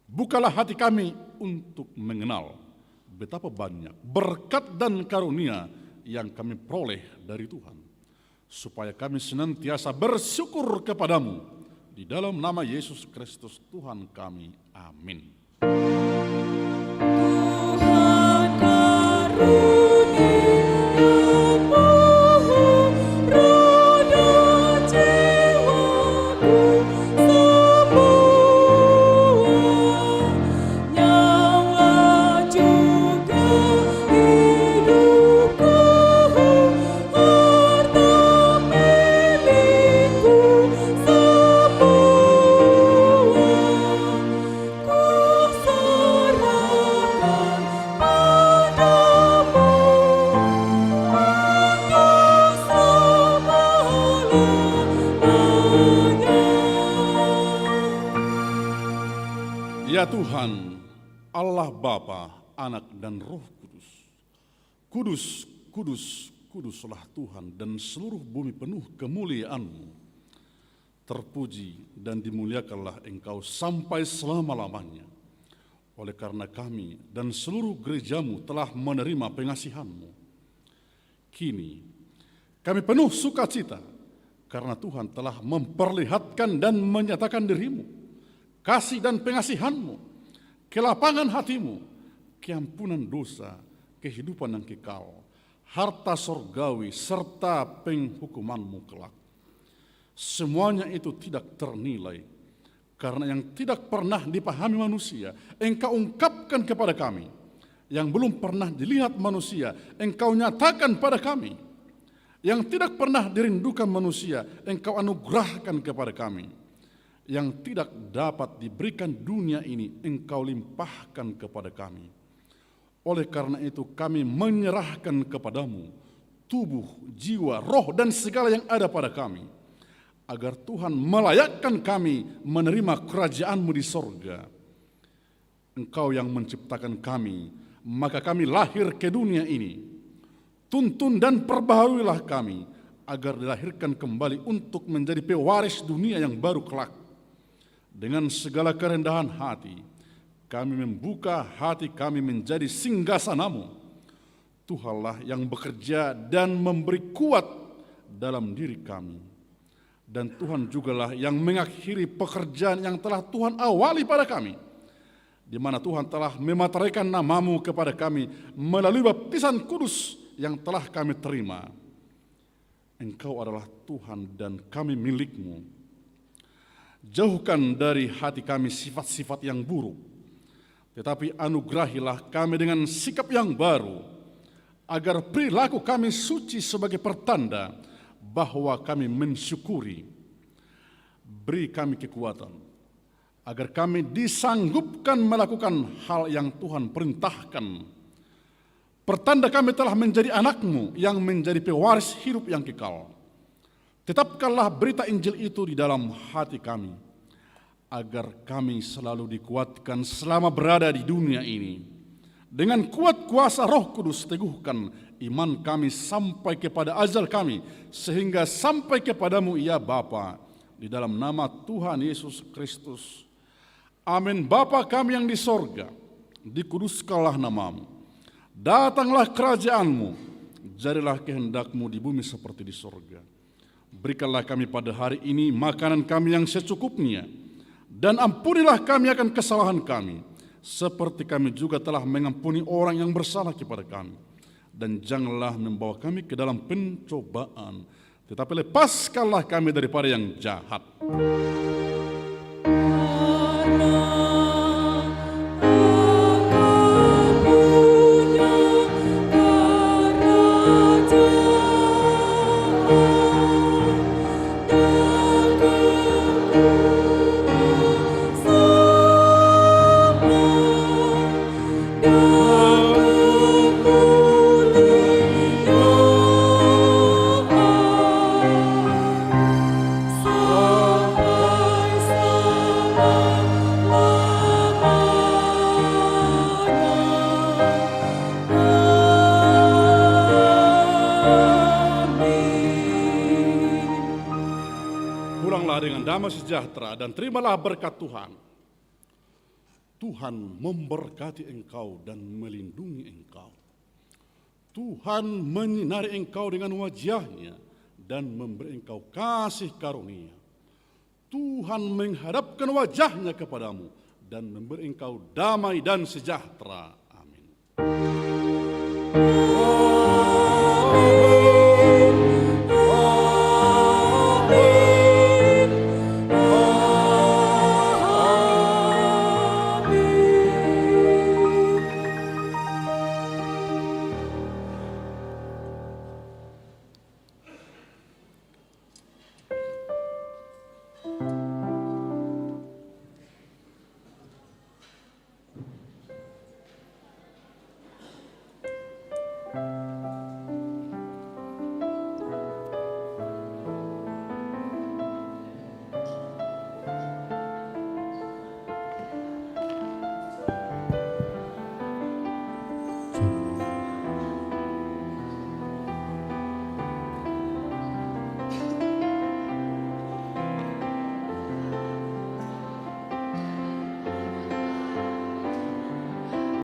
Bukalah hati kami untuk mengenal betapa banyak berkat dan karunia yang kami peroleh dari Tuhan, supaya kami senantiasa bersyukur kepadamu. Di dalam nama Yesus Kristus Tuhan kami. Amin. Ya Tuhan, Allah Bapa, Anak dan Roh Kudus. Kudus, kudus, kuduslah Tuhan, dan seluruh bumi penuh kemuliaan-Mu. Terpuji dan dimuliakanlah Engkau sampai selama-lamanya. Oleh karena kami dan seluruh gereja-Mu telah menerima pengasihan-Mu. Kini kami penuh sukacita karena Tuhan telah memperlihatkan dan menyatakan diri-Mu, kasih dan pengasihan-Mu, kelapangan hati-Mu, keampunan dosa, kehidupan yang kekal, harta sorgawi, serta penghukuman-Mu kelak. Semuanya itu tidak ternilai, karena yang tidak pernah dipahami manusia, Engkau ungkapkan kepada kami. Yang belum pernah dilihat manusia, Engkau nyatakan pada kami. Yang tidak pernah dirindukan manusia, Engkau anugerahkan kepada kami. Yang tidak dapat diberikan dunia ini, Engkau limpahkan kepada kami. Oleh karena itu kami menyerahkan kepadamu tubuh, jiwa, roh, dan segala yang ada pada kami, agar Tuhan melayakkan kami menerima kerajaan-Mu di sorga. Engkau yang menciptakan kami, maka kami lahir ke dunia ini. Tuntun dan perbaharuilah kami, agar dilahirkan kembali untuk menjadi pewaris dunia yang baru kelak. Dengan segala kerendahan hati, kami membuka hati kami menjadi singgasana-Mu. Tuhanlah yang bekerja dan memberi kuat dalam diri kami. Dan Tuhan jugalah yang mengakhiri pekerjaan yang telah Tuhan awali pada kami, di mana Tuhan telah memateraikan nama-Mu kepada kami melalui baptisan kudus yang telah kami terima. Engkau adalah Tuhan dan kami milik-Mu. Jauhkan dari hati kami sifat-sifat yang buruk, tetapi anugerahilah kami dengan sikap yang baru, agar perilaku kami suci sebagai pertanda bahwa kami mensyukuri. Beri kami kekuatan, agar kami disanggupkan melakukan hal yang Tuhan perintahkan. Pertanda kami telah menjadi anak-Mu yang menjadi pewaris hidup yang kekal. Tetapkanlah berita Injil itu di dalam hati kami, agar kami selalu dikuatkan selama berada di dunia ini. Dengan kuat kuasa Roh Kudus teguhkan iman kami sampai kepada ajal kami, sehingga sampai kepadamu ya Bapa, di dalam nama Tuhan Yesus Kristus. Amin. Bapa kami yang di sorga, dikuduskanlah nama-Mu. Datanglah kerajaan-Mu, jadilah kehendak-Mu di bumi seperti di sorga. Berikanlah kami pada hari ini makanan kami yang secukupnya, dan ampunilah kami akan kesalahan kami, seperti kami juga telah mengampuni orang yang bersalah kepada kami. Dan janganlah membawa kami ke dalam pencobaan, tetapi lepaskanlah kami daripada yang jahat. Karena Pergilah dengan damai sejahtera dan terimalah berkat Tuhan. Tuhan memberkati engkau dan melindungi engkau. Tuhan menyinari engkau dengan wajah-Nya dan memberi engkau kasih karunia. Tuhan menghadapkan wajah-Nya kepadamu dan memberi engkau damai dan sejahtera. Amin.